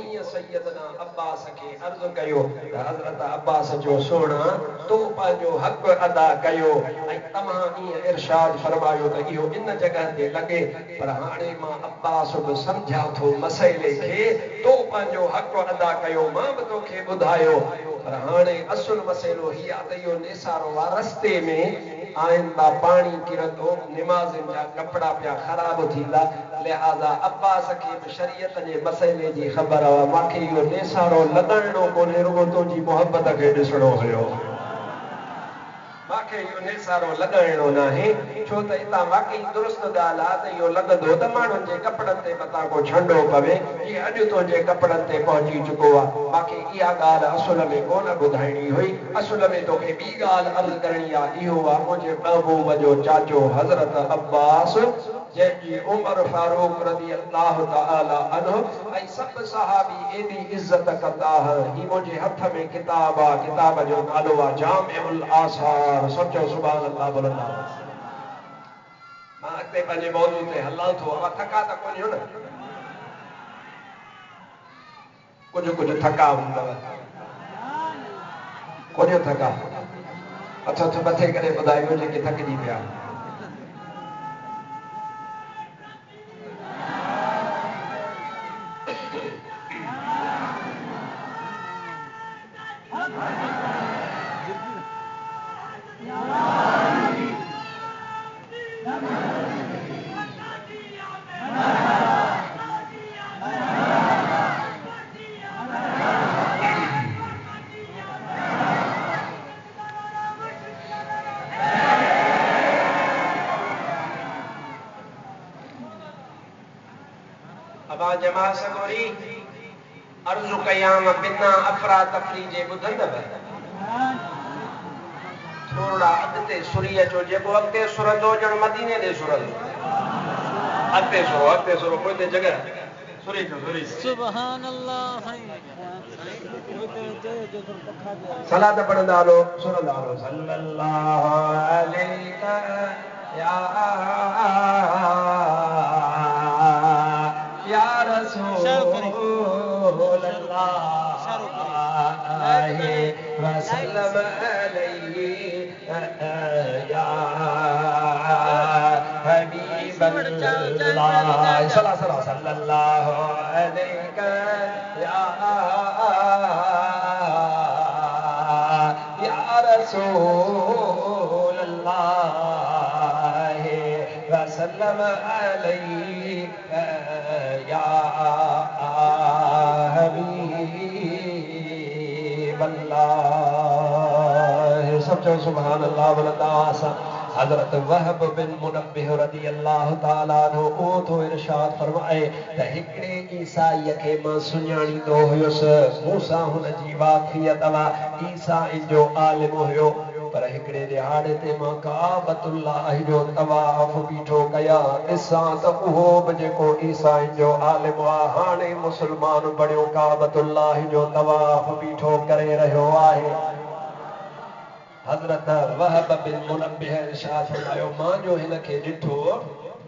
ईअं सैयदना अब्बास के अर्ज़ कयो त हज़रत अब्बास जो सोना तो पंहिंजो हक़ अदा कयो ऐं तव्हां ईअं इरशाद फरमायो त इहो इन जगह ते लॻे पर हाणे मां अब्बास बि सम्झां थो मसइले खे तो पंहिंजो हक़ अदा कयो मां बि तोखे ॿुधायो पर हाणे असुल मसइलो हीअ आहे त इहो नेसारो आहे रस्ते में आइंदा पाणी किरंदो निमाज़िन जा कपिड़ा पिया ख़राब थींदा लिहाज़ा अब्बास खे बि शरीयत जे मसइले जी ख़बर आहे मूंखे इहो नेसारो लॻाइणो कोन्हे रुॻो तुंहिंजी मोहबत खे ॾिसणो हुयो मूंखे इहो नेसारो लॻाइणो न आहे छो त हितां वाकई दुरुस्त ॻाल्हि आहे त इहो लॻंदो त माण्हुनि जे कपिड़नि ते मथां को छंडो पवे जीअं अॼु तुंहिंजे कपिड़नि ते पहुची चुको आहे मूंखे इहा ॻाल्हि असुल में कोन ॿुधाइणी हुई असुल में तोखे ॿी ॻाल्हि अर्ज़ु करणी आहे इहो आहे मुंहिंजे महबूब जो चाचो हज़रत अब्बास जंहिंजी उमर फारूक रज़ी अल्लाह तआला अन्हु ऐं सभु सहाबी एॾी इज़त कंदा ही मुंहिंजे हथ में किताब आहे किताब जो नालो आहे जामिउल आसार सोचो सुभान अल्लाह बुलंद मां अॻिते पंहिंजे मौज़ू ते हलां थो अवा थका त कोन्हे न कुझु थका हूंदव कोन्हे थका हथ मथे करे ॿुधायो जेके थकिजी पिया जमा सगोरी अर्ज़ु कयाम बिना अफरा तफरी जे ॿुधंदव थोड़ा अॻिते सुरी अचो जेको अॻिते सुरंदो ॼण मदीने ॾे सुरंदो अॻिते सुरो पोइ ते जॻह सुरी सुभान अल्लाह सलात पढ़ंदा हलो सुरंदा हलो सल्लल्लाहु अलैहि या रसूल अल्लाह वसल्लम अलैहि या हबीब अल्लाह सल्लल्लाहु अलैहि या रसूल अल्लाह वसल्लम अलैहि या हबीब अल्लाह सब जो सुभान अल्लाह वलदास हजरत वहब बिन मुनब्बिह रज़ी अल्लाह ताला अन्हु ओ तो इरशाद फरमाए त हिकड़े ईसाई खे मां सुञाणींदो हुयुसि मूंसां हुन जी वाक़ियत वा ईसाई जो आलिम हुयो पर हिकड़े दिहाड़े ते मां काबतुल्लाह जो तवाफ बीठो कया ॾिसां त उहो बि जेको ईसाई जो आलिम आहे हाणे मुस्लमान बणियो काबतुल्लाह जो तवाफ बीठो करे रहियो आहे हज़रत वहब बिन मुनब्बिह इरशाद फरमायो मां जो हिन खे ॾिठो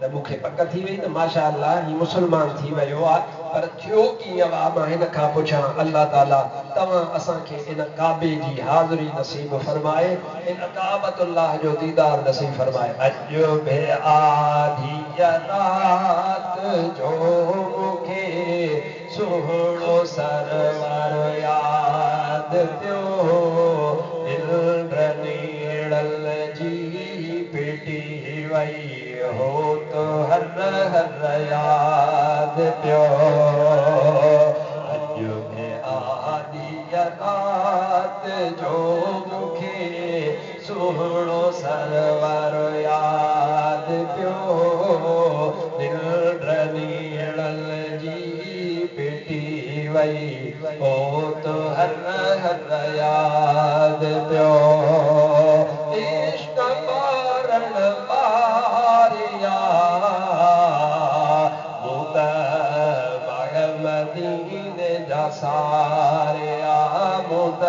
त मूंखे पक थी वई त माशाअल्लाह ही मुस्लमान थी वियो आहे पर थियो कीअं आहे मां हिन खां पुछां अल्लाह ताला तव्हां असांखे इन काबे जी हाज़िरी नसीब फरमाए इन काबतुल्लाह जो दीदार नसीब फरमाए अॼु बि आधी रात जो मूंखे सुहिणो सरवर याद थियो हो तो हर याद पियो अॼु में आधी रात जो मूंखे सुहिणो सरवर याद पियो निंड नीड़ल जी पिटी वई हो तो हर याद पियो इश्क पारण पारिया मुद बाग मदीने जा सारिया मुद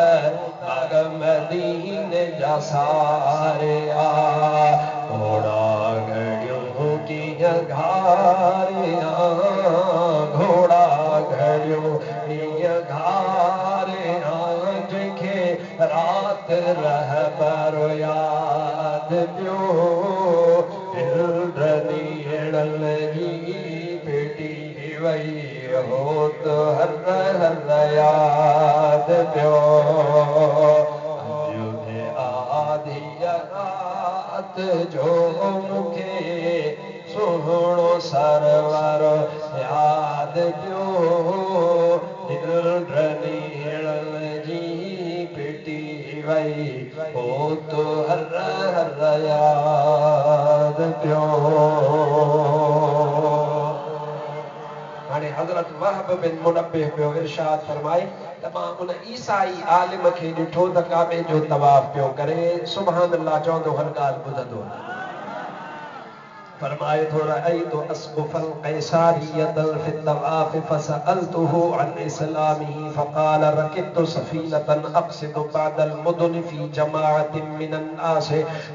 बाग मदीने जा सारिया घोड़ा घड़ियों कीअं घारिया घोड़ा घड़ियों कीअं इंद्रनीड़ल जी बेटी वई हो तो हर हर याद पियो अजुबे आदि रात जो मुखे सुहिणो सरवर याद पियो इंद्रनीड़ल जी बेटी वई हो तो हर हर याद पियो हाणे हज़रत वहब बिन मुनब्बिह पियो इरशाद फरमाए त मां उन ईसाई आलिम खे ॾिठो त काबे जो तवाफ़ पियो करे सुभान अल्लाह चवंदो हर ॻाल्हि ॿुधंदो फरमाए थो रअयतु अस्क़ुफ़ल क़ैसारियतल फ़ि तवाफ़ फ़सअलतुहु अन इस्लामिही फ़क़ाल रकिब्तु सफ़ीनतन अक़सिदु बअदल मुदन फ़ी जमाअतिन मिनन नास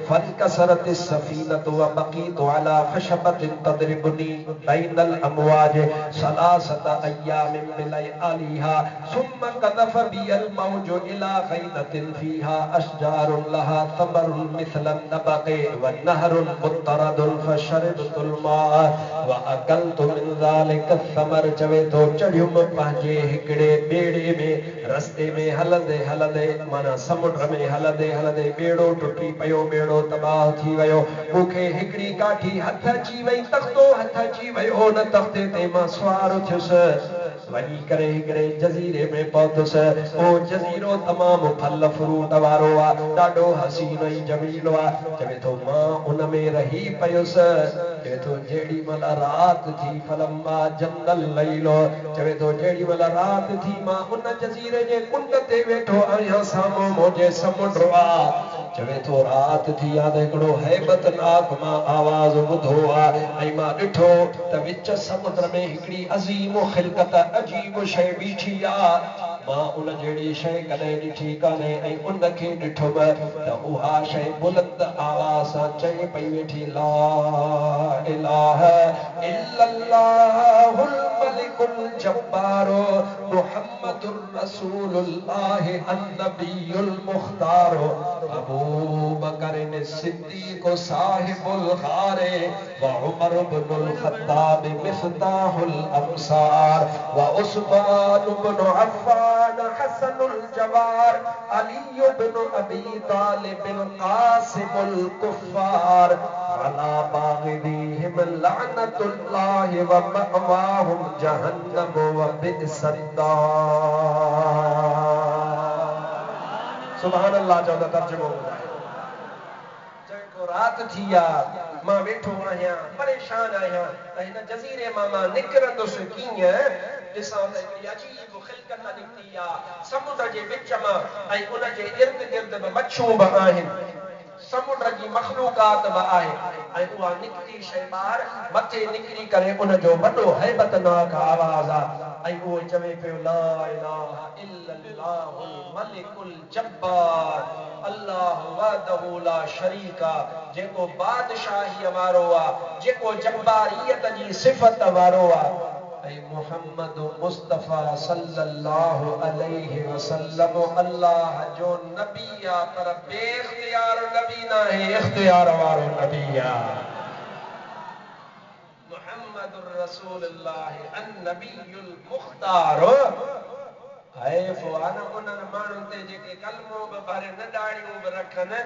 फ़नकसरतिस सफ़ीनतु व बक़ीतु अला ख़शबतिन तदरिबुनी बैनल अमवाज सलासत अय्यामिन बिलैआलिहा सुम्म क़ज़फ़ बियल मौज इला ग़ैदतिन फ़ीहा अशजारुन लहा तमरुन मिस्लन नबक़े व नहरुन मुत्तरदुन शरबतुल माअ व अकलतु मिन ज़ालिक समर चवे तो चढ़ियुम पंहिंजे हिकिड़े ॿेड़े में रस्ते में हलंदे हलंदे माना समुंड में हलंदे हलंदे ॿेड़ो टुटी पियो ॿेड़ो तबाह थी वियो मूंखे हिकिड़ी काठी हथ अची वई तख़्तो हथ अची वियो न तख़्ते ते मां सुवार थियुसि वञी करे हिकिड़े जज़ीरे में पहुतुसि उहो जज़ीरो तमामु फल फ्रूट वारो आहे ॾाढो हसीन ऐं जमील आहे चवे थो मां उन में रही पियुसि चवे थो जेॾी महिल राति थी फलम्मा जंगल लैलो चवे थो जेॾी महिल राति थी मां उन जज़ीरे जे कुंड ते वेठो आहियां साम्हूं मुंहिंजे समुंड आहे चवे थो राति थी आहे त हिकिड़ो हैबतनाक मां आवाज़ ॿुधो आहे ऐं मां ॾिठो त विच समुंड में हिकिड़ी अज़ीम ख़िलक़त अजीब शइ बीठी आहे मां उन जहिड़ी शइ कॾहिं ॾिठी कान्हे ऐं उनखे ॾिठुमि त उहा शइ बुलंद आवाज़ सां चई पई वेठी ला इलाहा इल्लल्लाहुल मलिकुल जब्बारो मुहम्मदुर रसूलुल्लाह अन्नबियुल मुख्तारो अबू बकर सिद्दीक़ साहिबुल गारे व उमर इब्नुल खत्ताब मिफ्ताहुल अमसार व उस्मान इब्नु अफ़्फ़ान हसनुल जवार अली इब्नु अबी तालिब क़ासिमुल कुफ़ार अला बाग़िदिहिम लअनतुल्लाह व मअवाहुम जहन्नम व बि'सद्दार सुभान अल्लाह जो तर्जुमो को रात थी मां वेठो आहियां परेशान आहियां त हिन जज़ीरे मां निकिरंदुसि कीअं ॾिसां त हिकिड़ी अजीब ख़िलक़त निकिती आहे समुंड जे विच मां ऐं उन जे इर्द गिर्द बि मच्छूं बि आहिनि समुंड जी मख़लूक़ात बि आहे ऐं उहा निकिती शइ ॿार मथे निकिरी करे उन जो वॾो हैबतनाक आवाज़ आहे ऐं उहो चवे पियो ला इलाहा इल्लल्लाहुल मलिकुल जब्बार अल्लाह वहदहु ला शरीका जेको बादशाही वारो आहे जेको जब्बारियत जी सिफ़त वारो आहे ऐं मुहम्मद मुस्तफ़ा सल्लल्लाहु अलैहि वसल्लम अल्लाह जो नबी आहे पर बेइख्तियार नबी न आहे इख्तियार वारो नबी आहे मुहम्मदुर रसूलुल्लाह अन्नबियुल मुख्तार है फुआना उन्हनि माण्हुनि ते जेके कलमो बि भरे न ॾाढ़ियूं बि रखनि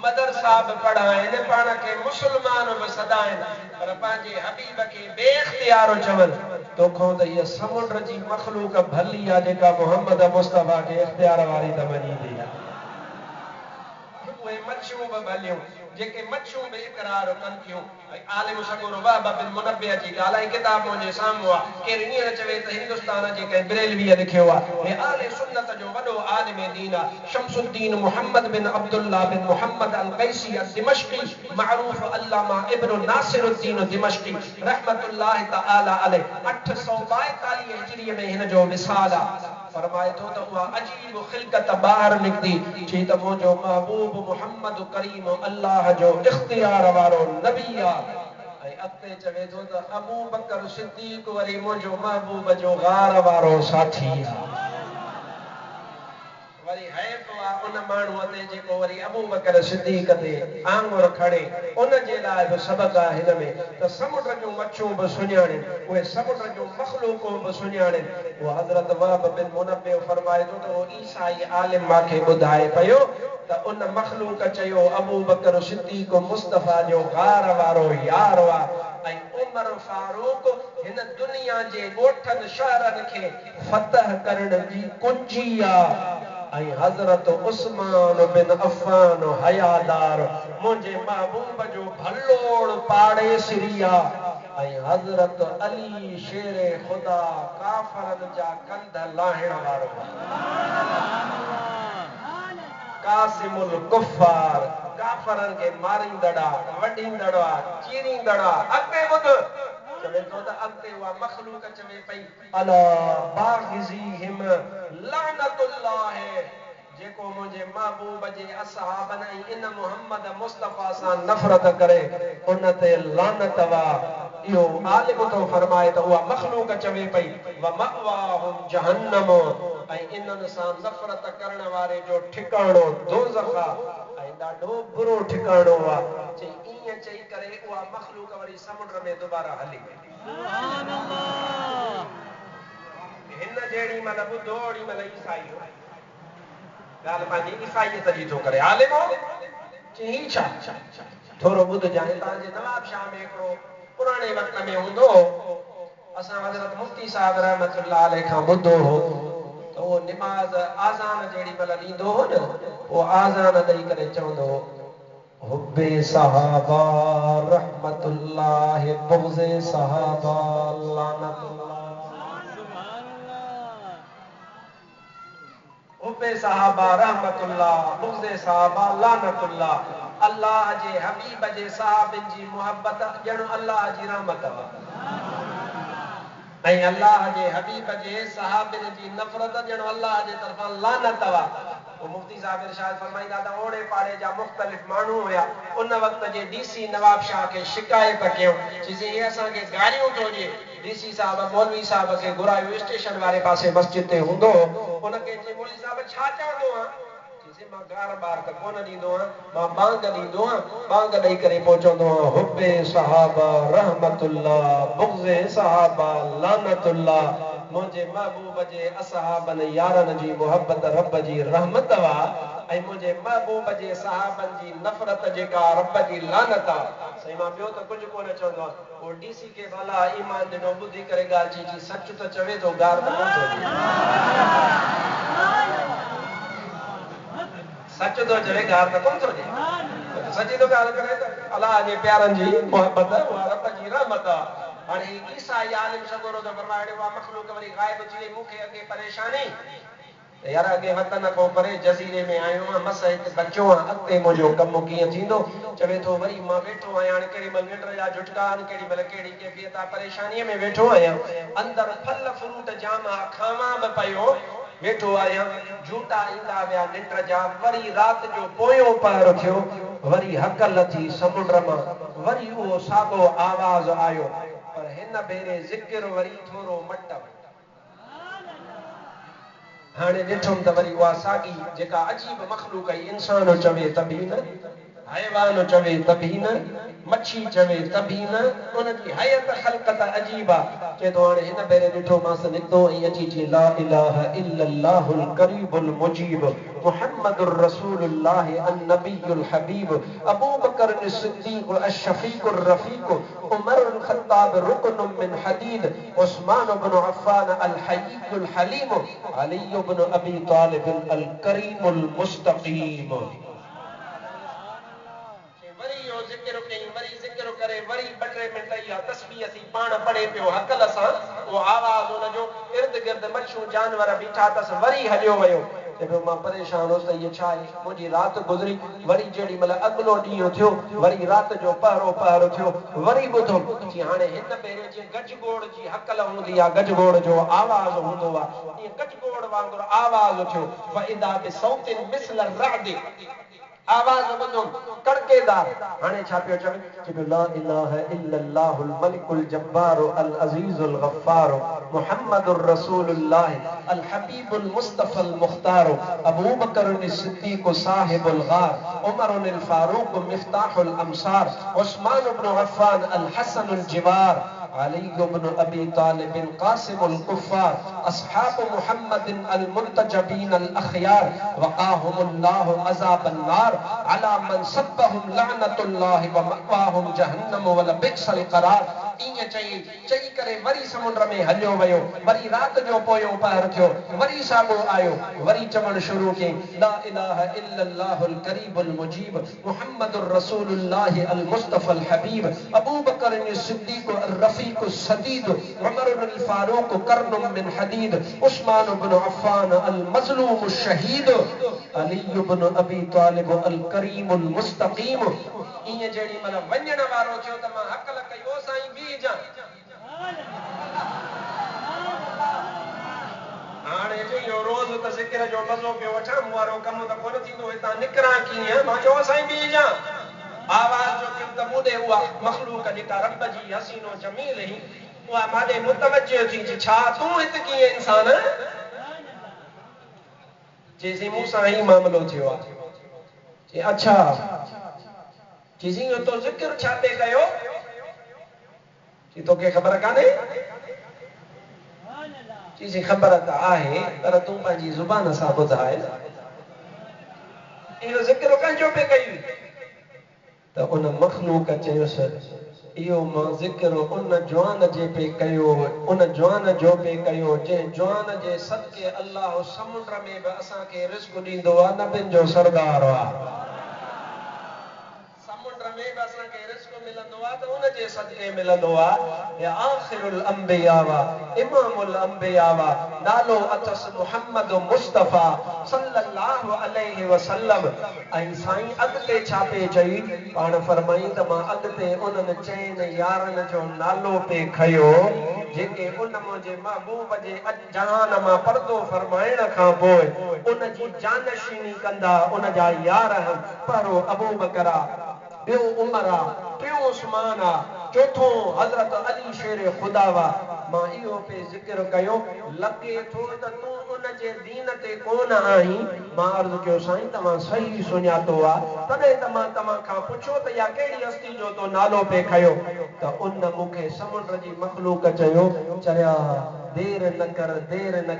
मदरसा बि पढ़ाइनि पाण खे मुस्लमान बि सॾाइनि पर पंहिंजे हबीब खे बेइख्तियार चवनि तोखां त इहा समुंड जी मख़लूक भली आहे जेका मोहम्मद मुस्तफ़ा खे इख्तियार वारी त मञींदी आहे उहे मच्छियूं बि भलियूं जेके मच्छियूं बि इक़रार कनि थियूं आलिम सगुर वहब बिन मुनब्बिह जी ॻाल्हि ऐं किताब मुंहिंजे साम्हूं आहे केरु हींअर चवे त हिंदुस्तान जे कंहिं बरेलवीअ लिखियो आहे हे आले सुन्नत जो वॾो आलिम दीन आहे शमसुद्दीन मुहम्मद बिन अब्दुल्लाह बिन मुहम्मद अल कैसी अल दिमश्की मारूफ अल्लामा इब्न नासिरुद्दीन दिमश्की रहमतुल्लाह तआला अलैह 842 हिजरी में हिन जो विसाल आहे फरमाए थो त उहा अजीब ख़िलक़त ॿाहिरि निकिती चई त मुंहिंजो महबूब मुहम्मद करीम अल्लाह जो इख्तियार वारो नबी आहे ऐं अॻिते चवे थो त अबू बकर सिद्दीक़ वरी मुंहिंजो महबूब जो गार वारो साथी आहे वरी हैफ़ उन माण्हूअ ते जेको वरी अबू बकर सिद्दीक़ ते आंगुर खणे उन जे लाइ बि सबक़ आहे हिन में त समुंड जूं मच्छूं बि सुञाणनि उहे समुंड जूं मख़लूक़ूं बि सुञाणनि उहो हज़रत वहब बिन मुनब्बिह फरमाए थो त उहो ईसाई आलिम मूंखे ॿुधाए पियो त उन मख़लूक़ चयो अबू बकर सिद्दीक़ मुस्तफ़ा जो गार वारो यार हुआ ऐं उमर फारूक हिन दुनिया जे ॻोठनि शहरनि खे फतह करण जी कुंजी आहे ऐं हज़रत उस्मान बिन अफ़ान हयादार मुंहिंजे महबूब जो भलोड़ पाड़े सिरिया ऐं हज़रत अली शेर ख़ुदा काफ़रनि जा कंध लाहिण वारो कासिमुल कुफ़ार काफ़रनि खे मारींदड़ वॾींदड़ चीरींदड़ अॻिते ॿुध चवे थो त अॻिते उहा मख़लूक़ चवे पई अला बाग़िज़ीहिम लानतुल्लाह जेको मुंहिंजे महबूब जे असहाबनि ऐं इन मुहम्मद मुस्तफ़ा सां नफ़रत करे उन ते लानत वा इहो आलिम थो फरमाए त उहा मख़लूक़ चवे पई व मअवाहुम जहन्नम ऐं इन्हनि सां नफ़रत करण वारे जो ठिकाणो दोज़ख आहे ऐं ॾाढो बुरो ठिकाणो आहे चई ईअं चई करे उहा मख़लूक़ वरी समुंड में दुबारा हली वई सुभान अल्लाह हिन जहिड़ी महिल ॿुधो ओड़ी महिल ईसाई ॻाल्हि पंहिंजी ईसाईयत जी थो करे आलिम चई छा थोरो ॿुधजांइ तव्हांजे नवाब शाह में हिकिड़ो पुराणे वक़्त में हूंदो असां हज़रत मुफ्ती साहिब रहमतुल्लाह अलैह खां ॿुधो हो त उहो निमाज़ आज़ान जहिड़ी महिल ॾींदो हो न उहो आज़ान ॾेई करे चवंदो हो हुब्बे सहाबा रहमतुल्लाह बुग़्ज़े सहाबा लानतुल्लाह हुब्बे सहाबा रहमतुल्लाह बुग़्ज़े सहाबा लानतुल्लाह अल्लाह जे हबीब जे सहाबनि जी मोहब्बत ॼण अल्लाह जी रहमत ऐं अल्लाह जे हबीब जे सहाबनि जी नफ़रत ॼण अल्लाह जे तरफ़ां लानत वा वो मुफ्ती साहब इरशाद फरमाईंदा त ओड़े पाड़े जा मुख़्तलिफ़ माण्हू हुया उन वक़्त जे डीसी नवाब शाह खे शिकायत कयूं चइजे हे असांखे गारियूं थो ॾिए डीसी साहब मौलवी साहब खे घुरायो स्टेशन वारे पासे मस्जिद ते हूंदो उनखे चई मौलवी साहब छा चवंदो आहे चइजे मां गार बार त कोन ॾींदो आहियां मां बांग ॾींदो आहियां बांग ॾेई करे पोइ चवंदो आहियां हुब्बे सहाबा रहमतुल्लाह बुग़्ज़े सहाबा लानतुल्लाह मुंहिंजे महबूब जे असहाबनि यारनि जी मोहब्बत रब जी रहमत वा ऐं मुंहिंजे महबूब जे सहाबनि जी नफ़रत जेका रब जी लानत आहे साईं मां ॿियो त कुझु कोन चवंदो आहियां उहो डीसी खे भला ईमान ॾिनो ॿुधी करे ॻाल्हि चई सच त चवे थो गार त कोन थो सच थो चवे गार त कोन थो ॾिए सची थो ॻाल्हि करे त अलाह जे प्यारनि जी मोहब्बत उहा रब जी रहमत आहे हाणे ईसाई आलिम सगोरो त फरमाए उहा मख़लूक़ वरी गाइब थी वई मूंखे अॻे परेशानी यार अॻे वतन खां परे जज़ीरे में आयो आहियां मस हिकु बचो आहे अॻिते मुंहिंजो कमु कीअं थींदो चवे थो वरी मां वेठो आहियां हाणे केॾी महिल निंड जा झुटका आहिनि केॾी महिल कहिड़ी कैफ़ियत आहे परेशानीअ में वेठो आहियां अंदरि फल फ्रूट जाम आहे खावां बि पियो वेठो आहियां झूटा ईंदा विया निंड जा वरी राति जो पोयों पहर थियो वरी हकल थी समुंड मां वरी उहो साॻो आवाज़ आयो पर हिन भेरे ज़िक्र वरी थोरो मट हाणे ॾिठुमि त वरी उहा साॻी जेका अजीब मख़लूक़ इंसान चवे त बि न हैवान चवे त बि न मच्छी चवे त बि न उनजी हयत ख़ल्क़त अजीब आहे चए थो हाणे हिन भेरे ॾिठो मांस निकितो ऐं अची चई ला इलाहा इल्लल्लाहुल करीबुल मुजीब मुहम्मदुर रसूलुल्लाह अन्नबियुल हबीब अबू बकर सिद्दीक़ अशफीकुर रफीक उमर बिन खत्ताब रुकन मिन हदीद उस्मान बिन अफ़्फ़ान अल हय्युल हलीम अली बिन अबी तालिब अल करीमुल मुस्तकीम वरी यो ज़िक्र कई वरी ज़िक्र करे वरी 2-3 मिंट इहा तस्बीह थी पाण पढ़े पियो हकल सां वो आवाज़ उन जो इर्द गिर्द मच्छू जानवर बीठा अथसि वरी हलियो वियो चए मां परेशान हुउसि त इहो छा आहे मुंहिंजी राति गुज़री वरी जेॾी महिल अॻिलो ॾींहुं थियो वरी राति जो पहरो थियो वरी ॿुधो जी हाणे हिन भेरे जीअं गजगोड़ जी हकल हूंदी आहे गजगोड़ जो आवाज़ हूंदो आहे ईअं गजगोड़ वांगुरु आवाज़ थियो फ़इदा बिसौतिन मिस्ल रअद आवाज ॿुधो कड़केदार हाणे छा पियो चवे ला इलाहा इल्लल्लाहुल मलिकुल जब्बार अल अजीजुल गफ्फार मुहम्मदुर रसूलुल्लाह अल हबीबुल मुस्तफल मुख्तार अबू बकर सिद्दीक साहिबुल गार उमर अल फारूक मिफ्ताहुल अमसार उस्मान इब्न अफ्फान अल हसनुल जिवार अली इब्न अबी तालिब कासिम अल कुफ्फार अस्हाब मुहम्मद अल मुंतजबीन अल अखयार वकाहुमुल्लाहु अज़ाबन नार अला मन सब्बहुम लअनतुल्लाहि व मअवाहुम जहन्नम व लबिसल करार इए चई करे वरी समुंड में हलियो वयो वरी रात जो पोयो पहर थियो वरी सागो आयो वरी चवण शुरू के ला इलाहा इल्लल्लाहुल करीबुल मुजीब मुहम्मदुर रसूलुल्लाह अल मुस्तफल हबीब अबू बकर सिद्दीक अर रफीक सदीद उमर अल फारूक कर्नुम मिन हदीद उस्मान इब्न अफ्फान अल मज़लूम शहीद अली इब्न अबी तालिब अल करीम अल मुस्तकीम इए जेडी मतलब वञण वारो थियो त मां हकल कयो साईं बीजा हाणे जो यो रोज त ज़िक्र जो मज़ो पियो वठां मुवारो कम त कोन थींदो हितां निकरां कीअं मां चयो साईं बीजा आवाज जो किम त मुदे हुआ मखलूक जेका रब जी हसीनो जमील ही उहा मादे मुतवज्जो थी छा तू हित कीअं इंसान चेसी मूंसां ही मामलो थियो आहे अच्छा चीज़ी तो जिक्र छा पे कयो तो के खबर काने चीज़ी खबर त आहे पर तू पंहिंजी ज़ुबान सां ॿुधाए इहो जिक्र कंहिंजो पे कई त उन मखलूक चयोसि इहो मां जिक्र उन जवान जे पे कयो उन जवान जो पे कयो जंहिं जवान जे सदके अल्लाह समुंड में बि असांखे रिज़्क़ ॾींदो आहे नबियुनि जो सरदार आहे समुंड में बि असांखे रिज़्क़ मिलंदो आहे त उन जे सदके मिलंदो आहे या आखिरुल अंबिया वा इमामुल अंबिया वा नालो अथस मुहम्मद मुस्तफा सल्लल्लाहु अलैहि वसल्लम ऐं साईं अॻिते छा पे चई पाण फरमाई त मां अॻिते उन्हनि चइनि यारनि जो नालो पे खयो जेके उन मुंहिंजे महबूब जे जहान मां पर्दो फरमाइण खां पोइ उन जी जानशीनी कंदा उन जा यार पहिरों अबू बकर ॿियो उमर टियों उस्मान चौथो हज़रत अली शेर खुदा वा मां इहो पे ज़िक्र कयो लगे थो त तूं उन जे दीन ते कोन आहीं मां अर्ज़ु कयो साईं तव्हां सही सुञातो आहे तॾहिं त मां तव्हां खां पुछो त इहा कहिड़ी हस्ती जो तो नालो पे खयो त उन मूंखे समुंड जी मखलूक चयो चरिया देर न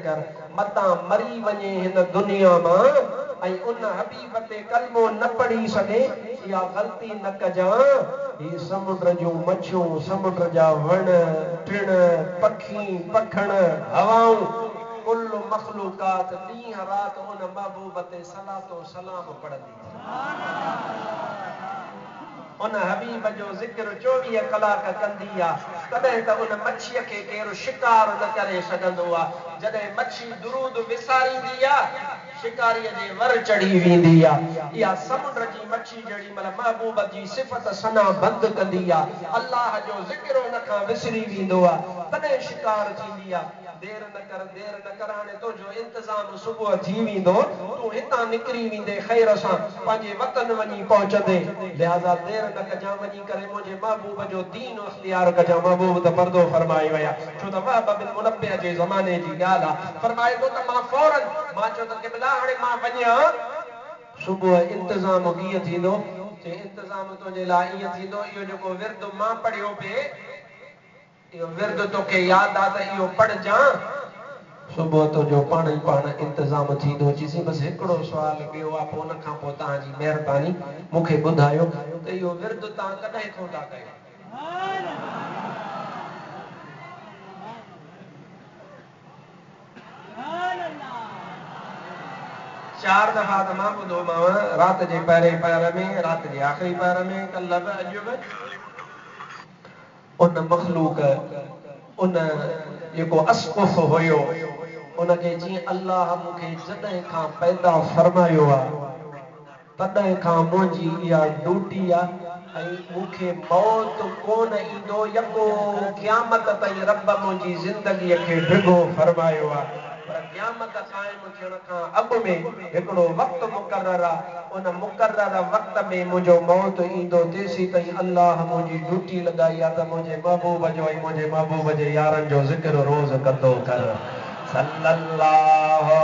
कर मतां मरी वञे हिन दुनिया मां ऐं उन हबीब ते कलमो न पढ़ी सघे या ग़लती न कजां ही समुंड जूं मच्छियूं समुंड जा वण टिण पखी पखण हवाऊं कुल मखलूकात ॾींहं रात उन महबूब ते सलातो सलाम पढ़ंदी उन हबीब जो ज़िक्र 24 कलाक कंदी आहे तॾहिं त उन मच्छीअ खे केरु शिकार न करे सघंदो आहे जॾहिं मच्छी दुरूद विसारींदी आहे शिकारीअ जे वर चढ़ी वेंदी आहे इहा समुंड जी मच्छी जेड़ी मतलब महबूब जी सिफ़त सना बंद कंदी आहे अल्लाह जो ज़िक्र उन खां विसरी वेंदो आहे तॾहिं शिकार थींदी आहे देर न कर हाणे तुंहिंजो इंतज़ाम सुबुह थी वेंदो तूं हितां निकिरी वेंदे ख़ैर सां पंहिंजे वतन वञी पहुचंदे लिहाज़ा देर न कजां वञी करे मुंहिंजे महबूब जो दीन इख्तियार कजां महबूब त पर्दो फरमाए विया छो त वहब बिन मुनब्बिह जे ज़माने जी ॻाल्हि आहे फरमाए थो त मां फौरन मां चयो त क़िबला हाणे मां वञा सुबुह इंतज़ाम कीअं थींदो चई इंतज़ाम तुंहिंजे लाइ ईअं थींदो इहो जेको विर्द मां पढ़ियो पिए इहो विर्द तोखे यादि आहे त इहो पढ़जां सुबुह तुंहिंजो पाण ई पाण इंतज़ाम थींदो चईसीं बसि हिकिड़ो सुवाल ॿियो आहे पोइ उन खां पोइ तव्हांजी महिरबानी मूंखे ॿुधायो त इहो विर्द तव्हां कॾहिं खां था कयो चार दफ़ा त मां ॿुधोमांव राति जे पहिरें पहर में राति जे आख़िरी पहर में कल्ह बि अॼु बि उन मखलूक उन जेको अस्क़ुफ़ हुयो उनखे जीअं अल्लाह मूंखे जॾहिं खां पैदा फरमायो आहे तॾहिं खां मुंहिंजी इहा ड्यूटी आहे ऐं मूंखे मौत कोन ईंदो यको क़यामत ताईं रब मुंहिंजी ज़िंदगीअ खे ढिघो फरमायो आहे पर क़यामत क़ाइम थियण खां अॻु में हिकिड़ो वक़्तु मुक़ररु आहे उन मुक़ररु वक़्त में मुंहिंजो मौत ईंदो तेसीं ताईं अल्लाह मुंहिंजी ड्यूटी लॻाई आहे त मुंहिंजे महबूब जो ऐं मुंहिंजे महबूब जे यारनि जो ज़िक्र रोज़ कंदो कर सल्लल्लाहु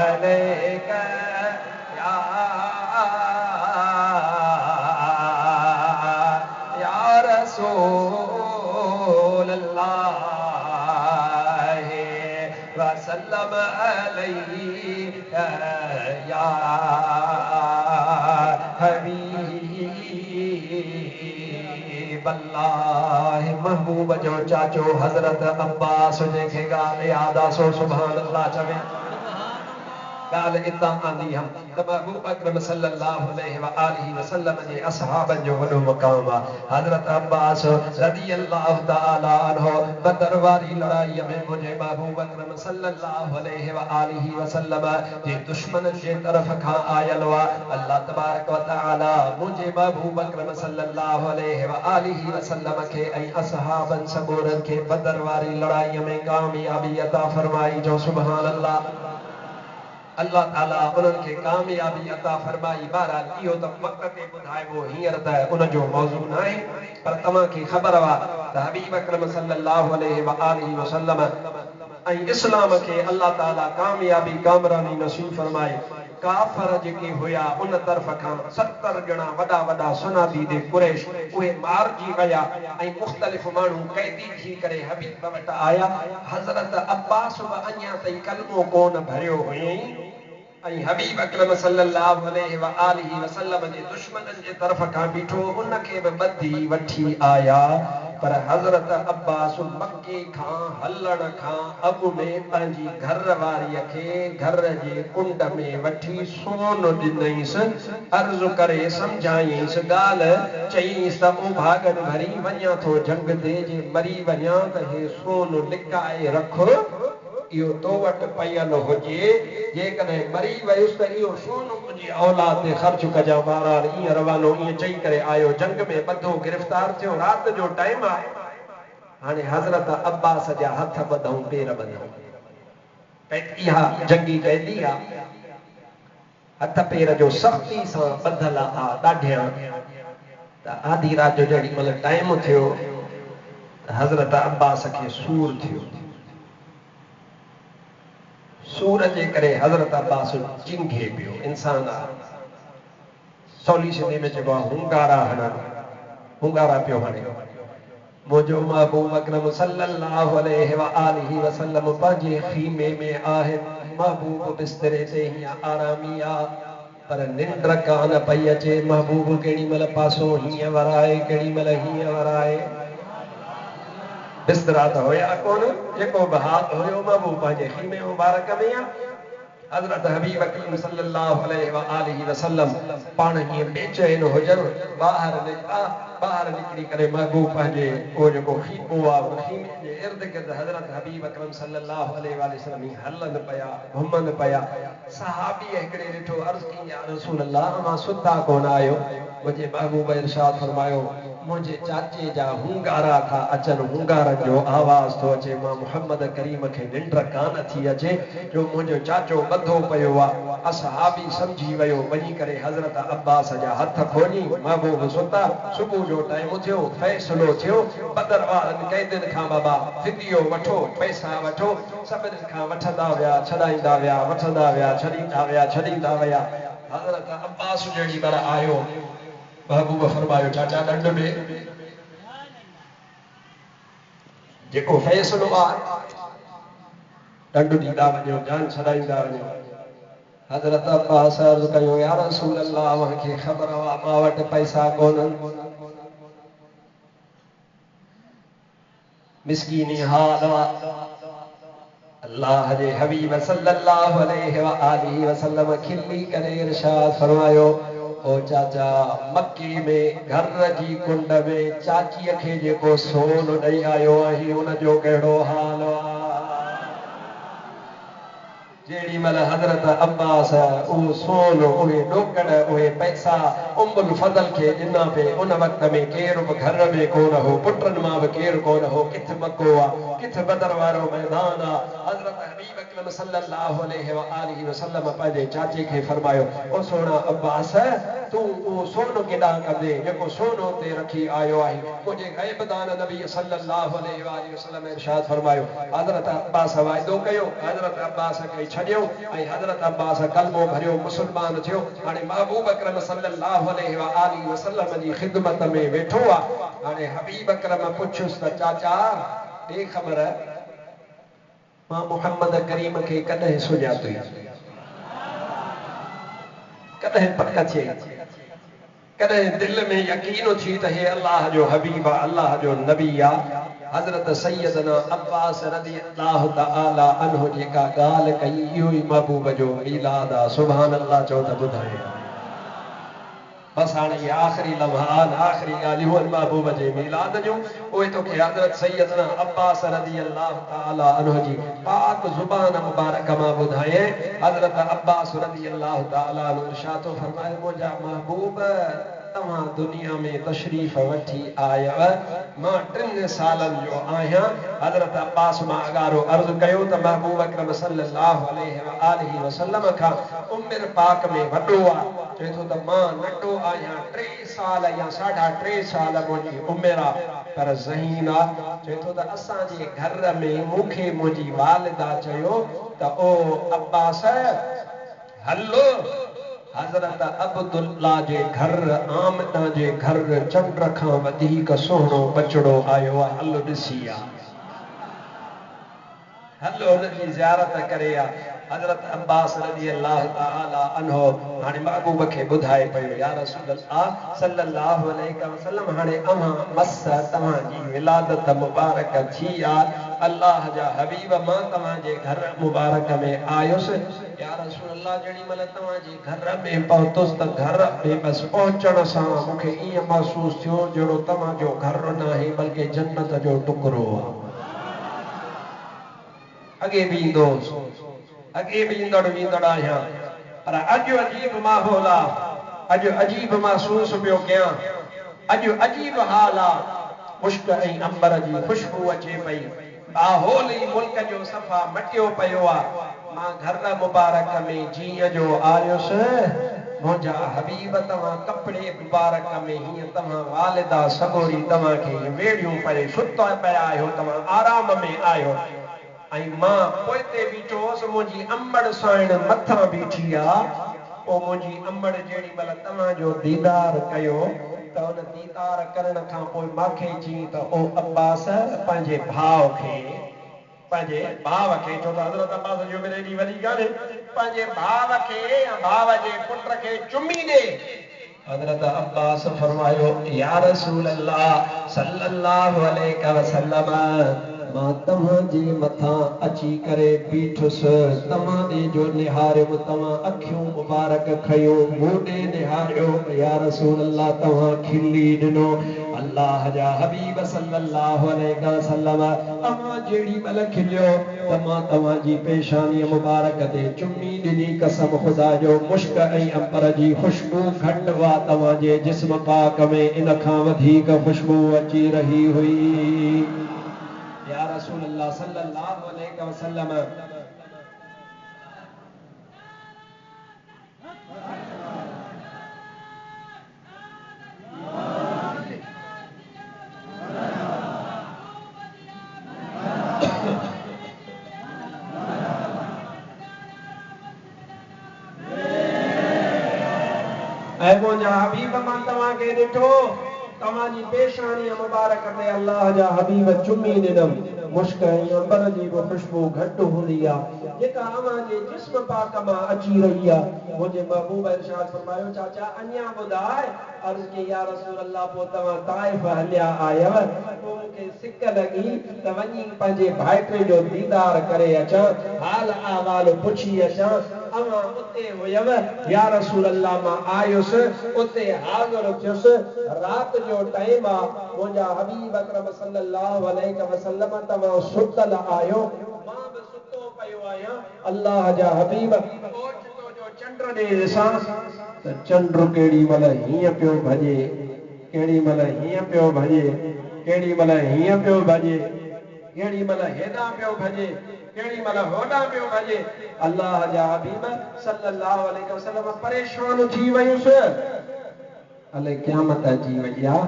अलैहि या रसूल अल्लाह वसल्लम अलैहि या हबीब अल्लाह महबूब जो चाचो हज़रत अब्बास जंहिंखे ॻाल्हि यादि आहे सो सुभान अल्लाह चवे ॻाल्हि इतां आंदी हम त महबूब अकरम सल्लल्लाहु अलैहि व आलिहि वसल्लम जे असहाबनि जो वॾो मक़ाम आहे हज़रत अब्बास रज़ी अल्लाह तआला अन्हु बदर वारी लड़ाईअ में मुंहिंजे महबूब अकरम सल्लल्लाहु अलैहि व आलिहि वसल्लम जे दुश्मननि जे तरफ़ खां आयल हुआ अल्लाह तबारक व तआला मुंहिंजे महबूब अकरम सल्लल्लाहु अलैहि व आलिहि वसल्लम खे ऐं असहाबनि सबूरनि खे बदर वारी लड़ाईअ में कामयाबी अता फरमाई जो सुभान अल्लाह अल्लाह ताला उन्हनि खे कामयाबी अता फरमाई बहरहाल इहो त वक़्त ते ॿुधाइबो हींअर त उन जो मौज़ू न आहे पर तव्हांखे ख़बर आहे त हबीब अकरम सल्लल्लाहु अलैहि व आलिहि वसल्लम ऐं इस्लाम खे अल्लाह ताला कामयाबी कामरानी नसीब फरमाए काफ़र जेके हुया उन तरफ़ खां 70 ॼणा वॾा वॾा सुनादी दे कुरैश उहे मारिजी विया ऐं मुख़्तलिफ़ माण्हू क़ैदी थी करे हबीब वटि आया हज़रत अब्बास बि अञा ताईं कलमो कोन भरियो हुयईं ऐं हबीब अकरम सल्लल्लाहु अलैहि व आलिहि वसल्लम जे दुश्मननि जे तरफ़ खां बीठो उनखे बि ॿधी वठी आया पर हज़रत अब्बास मक्के खां हलण खां अॻु में पंहिंजी घर वारीअ खे घर जे कुंड में वठी सोन ॾिनईंसि अर्ज़ु करे सम्झाईंसि ॻाल्हि चईंसि त ओ भाॻनि भरी वञा थो जंग ते जे मरी वञा त हे सोन लिकाए रख इहो तो वटि पयल हुजे जेकॾहिं मरी वयुसि त इहो सोन मुंहिंजी औलाद ते ख़र्च कजां बहरहाल ईअं रवानो ईअं चई करे आयो जंग में ॿधो गिरफ़्तार थियो राति जो टाइम आहे हाणे हज़रत अब्बास जा हथ ॿधऊं पेर ॿधऊं इहा जंगी कैदी आहे हथ पेर जो सख़्ती सां ॿधल आहे ॾाढियां त आधी राति जो जेॾी महिल टाइम थियो त हज़रत अब्बास खे सूर थियो सूर जे करे हज़रत अब्बास चिंघे पियो इंसान सवली सिंधी में चइबो आहे हुंगारा हणण हुंगारा पियो हणे मुंहिंजो महबूब अकरम सल्लल्लाहु अलैहि व आलिहि वसल्लम पंहिंजे ख़ीमे में आहे महबूब बिस्तरे ते हीअं आरामी आहे पर निंड कान पई अचे महबूब केॾी महिल पासो हीअं वराए केॾी महिल हीअं वराए बिस्तरा त हुया कोन जेको बि हाथ हुयो महबूब पंहिंजे ख़ीमे मुबारक में आहे हज़रत हबीब अकरम सल्लल्लाहु अलैहि व आलिहि वसल्लम पाण हीअं बेचैन हुजनि ॿाहिरि निकिता ॿाहिरि निकिरी करे महबूब पंहिंजे उहो जेको ख़ीमो आहे उन ख़ीमे जे इर्द गिर्द हज़रत हबीब अकरम सल्लल्लाहु अलैहि वसल्लम हलनि पिया घुमनि पिया सहाबी हिकिड़े ॾिठो अर्ज़ु कई या रसूल अल्लाह मां सुता कोन आहियो मुंहिंजे महबूब इरशाद फरमायो मुंहिंजे चाचे जा हुंगारा था अचनि हुंगारनि जो आवाज़ थो अचे मां मुहम्मद करीम खे निंड कान थी अचे जो मुंहिंजो चाचो ॿधो पियो आहे असहाबी सम्झी वियो वञी करे हज़रत अब्बास जा हथ खोली महबूब सुता सुबुह जो टाइम थियो फ़ैसिलो थियो बदर वारनि कैदियुनि खां बाबा फिदियो वठो पैसा वठो सभिनी खां वठंदा विया छॾाईंदा विया वठंदा विया छॾींदा विया हज़रत अब्बास जेॾी महिल आयो महबूब फरमायो चाचा ॾंड में जेको फ़ैसिलो आहे ॾंड ॾींदा वञो जान छॾाईंदा वञो हज़रत अब्बास अर्ज़ु कयो या रसूल अल्लाह मूंखे ख़बर आहे मां वटि पैसा कोन्हनि मिस्कीनी हाल अल्लाह जे हबीब सल्लल्लाहु अलैहि व आलिहि वसल्लम खिली करे इरशाद फरमायो ओ चाचा मक्की में घर जी कुंड में चाचीअ खे जेको सोन ॾेई आयो आहीं उन जो कहिड़ो हाल आहे जेड़ी मल हजरत अब्बास ओ सोन ओए डोकड़ ओए पैसा उम्मुल फजल के दिना पे उन वक्त में केर घर में कोन हो पुटन मां केर कोन हो किथ मको आ किथ बदर वारो मैदान आ हजरत हबीब अकरम सल्लल्लाहु अलैहि व आलिहि वसल्लम पंहिंजे चाचे खे फरमायो ओ सोना अब्बास तू ओ सोन केडा कंदे जेको सोनो ते रखी आयो आहे मुझे गैबदान नबी सल्लल्लाहु अलैहि व आलिहि वसल्लम इरशाद फरमायो हजरत अब्बास वायदो कयो हजरत अब्बास के छडियो ऐं हजरत अब्बास कलमो भरियो मुसलमान थियो हाणे महबूब अकरम सल्लल्लाहु अलैहि व आलिहि वसल्लम जी खिदमत में वेठो आ हाणे हबीब अकरम पुछुस त चाचा दे खबर मां मोहम्मद करीम के कदे सुञातई कदे पक थी कदे दिल में यकीन थी त हे अल्लाह जो हबीब अल्लाह जो नबी आ हजरत सैयदना अब्बास रज़ी अल्लाह तआला अन्हु जेका गाल कई इहो ई महबूब जो मीलाद आ सुभान अल्लाह चो त ॿुधाए बस हाणे ये आखिरी लम्हात आखिरी ॻाल्हियूं महबूब जे मीलाद जूं उहे तोखे हजरत सैयदना अब्बास रज़ी अल्लाह तआला अन्हु जी पाक ज़ुबान मुबारक मां ॿुधाए हजरत अब्बास रज़ी अल्लाह तआला अन्हु इरशाद थो फरमाए मुंहिंजा महबूब तव्हां दुनिया में तशरीफ़ वठी आयव मां 3 सालन जो आहियां हजरत अब्बास मां अगारो अर्ज़ कयो त महबूब अकरम सल्लल्लाहु अलैहि व आलिहि वसल्लम खां उम्र पाक में वॾो आहे चए थो त मां नंढो आहियां 3 साल या 3.5 साल मुंहिंजी उम्र आहे पर ज़हीन आहे चए थो त असांजे घर में मूंखे मुंहिंजी वालिदा चयो त ओ अब्बास हलो हजरत अब्दुल्ला जे घर आमना जे घर चंड खां वधीक सोहणो बचड़ो आयो आहे हलो ॾिसी आ हलो उनजी ज़ियारत करे आ हजरत अब्बास रज़ी अल्लाह तआला अन्हु हाणे महबूब खे ॿुधाए पियो या रसूल अल्लाह सल्लल्लाहु अलैहि वसल्लम हाणे अव्हां मस तव्हांजी विलादत मुबारक थी आहे अल्लाह जा हबीब मां तव्हांजे घर मुबारक में आयुसि या रसूल अल्लाह जेॾी महिल तव्हांजे घर में पहुतुसि त घर में बसि पहुचण सां मूंखे ईअं महसूसु थियो जहिड़ो तव्हांजो घर न आहे बल्कि जन्नत जो टुकड़ो आहे अगे भी ईंदोसि अगे भी ईंदड़ वेंदड़ आहियां पर अॼु अजीब माहौल आहे अॼु अजीब महसूस पियो कयां अॼु अजीब हाल आहे मुश्क ऐं अंबर जी खुशबू अचे पई माहौल ई मुल्क जो सफ़ा मटियो पियो आहे मां घर मुबारक में जीअं जो आयुसि मुंहिंजा हबीब तव्हां कपिड़े मुबारक में हीअं तव्हां वालिदा सगोरी तव्हांखे वेड़ियूं परे सुता पिया आहियो तव्हां आराम में आहियो ऐं मां पोइते बीठो हुअसि मुंहिंजी अंबड़ साइण मथां बीठी आहे पोइ मुंहिंजी अंबड़ जेॾी महिल तव्हांजो दीदार कयो त उन दीदार करण खां पोइ मूंखे चई त ओ अब्बास पंहिंजे भाउ खे छो त हज़रत अब्बास जो बि एॾी वॾी ॻाल्हि पंहिंजे भाउ खे या भाउ जे पुट खे चुमी ॾे हज़रत अब्बास फरमायो या रसूल अल्लाह सल्लल्लाहु अलैहि वसल्लम मां तव्हांजे मथां अची करे बीठुसि तव्हां ॾे जो निहारियो तव्हां अखियूं मुबारक खयो मूं ॾे निहारियो या रसूल अल्लाह तव्हां खिली ॾिनो अल्लाह जा हबीब सल्लल्लाहु अलैहि वसल्लम अव्हां जेॾी महिल खिलियो त मां तव्हांजी पेशानी मुबारक ते चुमी ॾिनी कसम ख़ुदा जो मुश्क ऐं अंबर जी खुशबू घटि हुआ तव्हांजे जिस्म पाक में इन खां वधीक खुशबू अची रही हुई या रसूल अल्लाह सल्लल्लाहु अलैहि वसल्लम ऐ मुंहिंजा हबीब मां तव्हांखे ॾिठो तव्हांजी पेशानी मुबारक ते अल्लाह जा हबीब चुमी ॾिनमि मुश्क ऐं अंबर जी बि खुशबू घटि हूंदी आहे जेका अव्हांजे जिस्म पाक मां अची रही आहे मुंहिंजे महबूब इरशाद फरमायो चाचा अञा ॿुधाए अर्ज़ की या रसूल अल्लाह पोइ तव्हां ताइफ़ हलिया आयव पोइ मूंखे सिक लॻी त वञी पंहिंजे भाइटे जो दीदार करे अचां हाल अहवाल पुछी अचां अव्हां उते हुयव या रसूल अल्लाह मां आयुसि उते हाज़िर थियुसि राति जो टाइम आहे मुंहिंजा हबीब अकरम सल्लल्लाहु अलैहि वसल्लम तव्हां सुतल आहियो मां बि सुतो पियो आहियां अल्लाह जा हबीब ओचितो जो चंड ॾे ॾिसां त चंड केॾी महिल हीअं पियो भॼे, केॾी महिल हीअं पियो भॼे, केॾी महिल हीअं पियो भॼे, केॾी महिल हेॾां पियो भॼे, केॾी महिल होॾां पियो भॼे। अल्लाह जा हबीब सल्लल्लाहु अलैहि वसल्लम परेशान थी वयुसि। अलाए क़यामत अची वई आहे,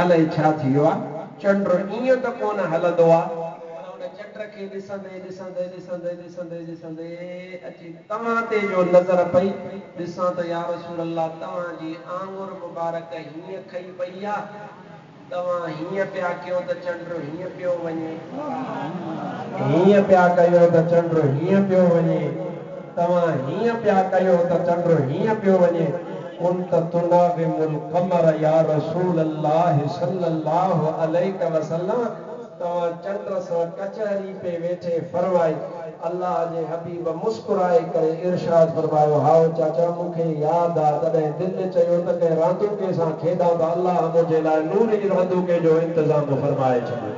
अलाए छा थी वियो आहे, चंड ईअं त कोन हलंदो आहे। पर उन चंड खे ॾिसंदे ॾिसंदे ॾिसंदे ॾिसंदे ॾिसंदे अची तव्हां ते जो नज़र पई, ॾिसां त या रसूल अल्लाह तव्हांजी आङुर मुबारक हीअं खई पई आहे, तव्हां हीअं पिया कयो त चंड हीअं पियो वञे, हीअं पिया कयो त चंड हीअं पियो वञे, तव्हां हीअं पिया कयो त चंड हीअं पियो वञे। कुंत तुनाविमुल कमर या रसूल अल्लाह सल्लल्लाहु अलैहि वसल्लम, तव्हां चंड सां कचहरी पे वेठे फरमाई। अल्लाह जे हबीब मुस्कुराए करे इरशाद फरमायो, हाओ चाचा मूंखे यादि आहे तॾहिं दिलि चयो त कंहिं रांदुके सां खेॾां त अल्लाह मुंहिंजे लाइ नूरी रांदुके जो इंतज़ाम फरमाए छॾियो।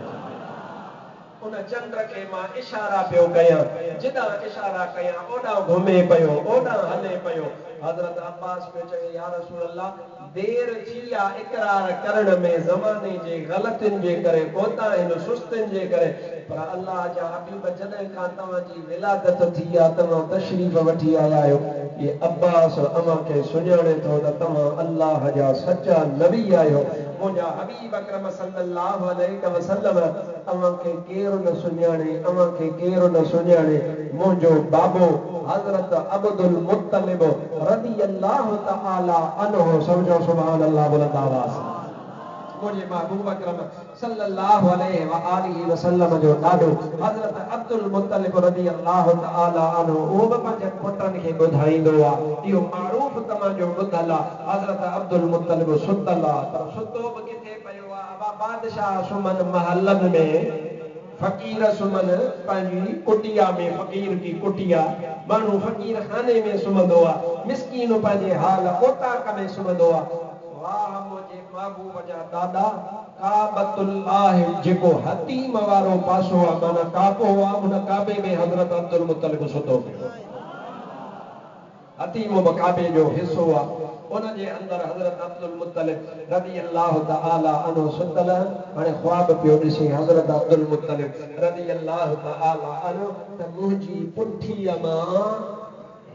उन चंड खे मां इशारा पियो कयां, जिॾां इशारा कयां ओॾां घुमे पियो, ओॾां हले पियो। हज़रत अब्बास पियो चवे, या रसूल अल्लाह देर थी आहे इक़रार करण में, ज़माने जे ग़लतियुनि जे करे, कोताहियुनि सुस्तियुनि जे करे, पर अल्लाह जा हबीब जॾहिं खां तव्हांजी विलादत थी आहे, तव्हां तशरीफ़ वठी आया आहियो, ये अब्बास अमां खे सुञाणे थो त तव्हां अल्लाह जा सचा नबी आहियो। मुंहिंजा हबीब अकरम सल्लल्लाहु अलैहि वसल्लम अमां खे केरु न सुञाणे, अमां खे केरु न सुञाणे। मुंहिंजो बाबो हज़रत अब्दुल मुत्तलिब रज़ियल्लाहु तआला अन्हु, समझो सुभान अल्लाह बुलंद आवाज़। मुंहिंजे महबूब अकरम सल्लल्लाहु अलैहि वसल्लम जो ॾाॾो हज़रत अब्दुल मुत्तलिब रज़ियल्लाहु तआला अन्हु, उहो बि पंहिंजे पुटनि खे ॿुधाईंदो आहे, इहो मारूफ़ तव्हांजो ॿुधल आहे। हज़रत अब्दुल मुत्तलिब सुतल आहे, पर सुतो बि किथे पियो आहे, अबा बादशाह सुमन महलनि में, फ़कीर सुमन पंहिंजी कुटिया में, फ़कीर की कुटिया, माण्हू फ़कीर खाने में सुम्हंदो आहे, मिस्कीन पंहिंजे हाल ओताक में सुम्हंदो आहे। वाह मुंहिंजे महबूब जा ॾाॾा, काबतुल्लाह जेको हतीम वारो पासो आहे, माना काबो आहे, उन काबे में हज़रत अब्दुल मुत्तलिब सुतो पियो। हतीम बि काबे जो हिसो आहे, उनजे अंदरि हज़रत अब्दुल मुत्तलिब रज़ियल्लाहु तआला अन्हु सुतल। हाणे ख्वाब पियो ॾिसे हज़रत अब्दुल मुत्तलिब रज़ियल्लाहु तआला अन्हु त मुंहिंजी पुठीअ मां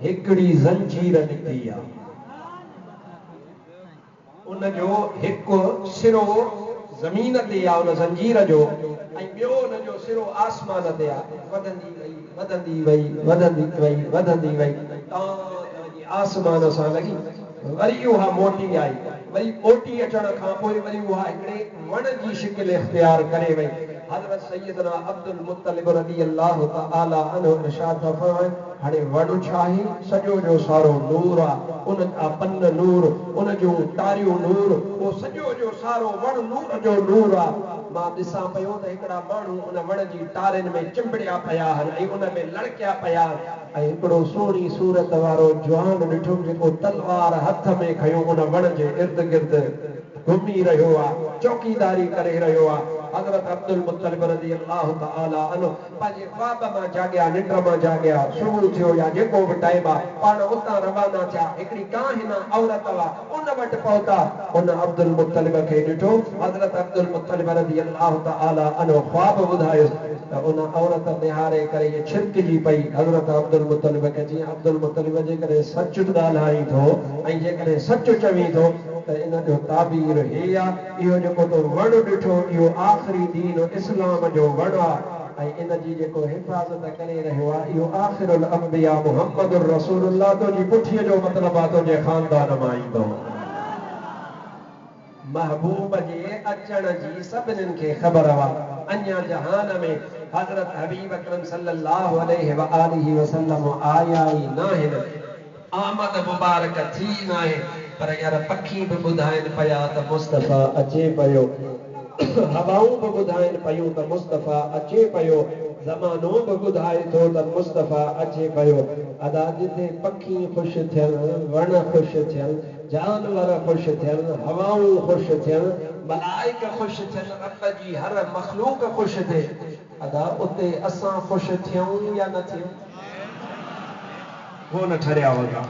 हिकिड़ी ज़ंजीर निकिती आहे, उनजो हिकु सिरो ज़मीन ते आहे उन ज़ंजीर जो, ऐं ॿियो उनजो सिरो आसमान ते आहे। वधंदी वई वधंदी वई वधंदी वई वधंदी वई, आसमान सां लॻी, वरी उहा मोटी आई, वरी मोटी अचण खां पोइ वरी उहा हिकिड़े वण जी शिकिल इख्तियार करे वई। हज़रत सैयदना अब्दुल मुत्तलिब रज़ियल्लाहु तआला अन्हु इरशाद फरमाए, हाणे वण छा आहे, सॼो जो सारो नूर आहे, उन जा पन नूर, उन जूं टारियूं नूर, उहो सॼो जो सारो वण नूर जो नूर आहे। मां ॾिसां पियो त हिकिड़ा माण्हू उन वण जी टारियुनि में चिंबड़िया पिया आहिनि ऐं उन में लड़किया पिया आहिनि, ऐं हिकिड़ो सुहिणी सूरत वारो जवान ॾिठो जेको तलवार हथ में खयो उन वण जे इर्द गिर्द घुमी रहियो आहे, चौकीदारी करे रहियो आहे। हज़रत अब्दुल मुत्तलिब रज़ियल्लाहु तआला अन्हु पंहिंजे ख्वाब मां जाॻिया, निंड मां जाॻिया, सुबुह थियो या जेको बि टाइम आहे, पाण उतां रवाना थिया, हिकिड़ी काहिन औरत हुआ, उन वटि पहुता, उन अब्दुल मुत्तलिब खे ॾिठो। हज़रत अब्दुल मुत्तलिब रज़ियल्लाहु तआला अन्हु ख्वाब ॿुधायुसि त उन औरत निहारे करे इहे छिरकिजी पई हज़रत अब्दुल मुत्तलिब खे, जीअं अब्दुल मुत्तलिब जेकॾहिं सच ॻाल्हाई थो ऐं जेकॾहिं सच चवी थो त इन जो ताबीर हे आहे, इहो जेको तो वण ॾिठो इहो आख़िरी दीन इस्लाम जो वण आहे, ऐं इन जी जेको हिफ़ाज़त करे रहियो आहे इहो आख़िरुल अंबिया मुहम्मदुर रसूलुल्लाह, तुंहिंजी पुठीअ जो मतिलबु आहे तुंहिंजे ख़ानदान मां ईंदो। महबूब जे अचण जी सभिनीनि खे ख़बर आहे। अञा जहान में हज़रत हबीब अकरम सल्लल्लाहु अलैहि वसल्लम आया ई नाहिनि, आमद मुबारक थी नाहे, पर यार पखी बि ॿुधाइनि पिया त मुस्तफ़ा अचे पियो, हवाऊं बि ॿुधाइनि पियूं त मुस्तफ़ा अचे पियो, ज़मानो बि ॿुधाए थो त मुस्तफ़ा अचे पियो। अदा जिते पखी ख़ुशि थियनि, वण ख़ुशि थियनि, जानवर ख़ुशि थियनि, हवाऊं ख़ुशि थियनि, मलाइक ख़ुशि थियनि, रब जी हर मख़लूक ख़ुशि थिए, अदा उते असां ख़ुशि थियूं या न थियूं? हो न ठरिया वॻा।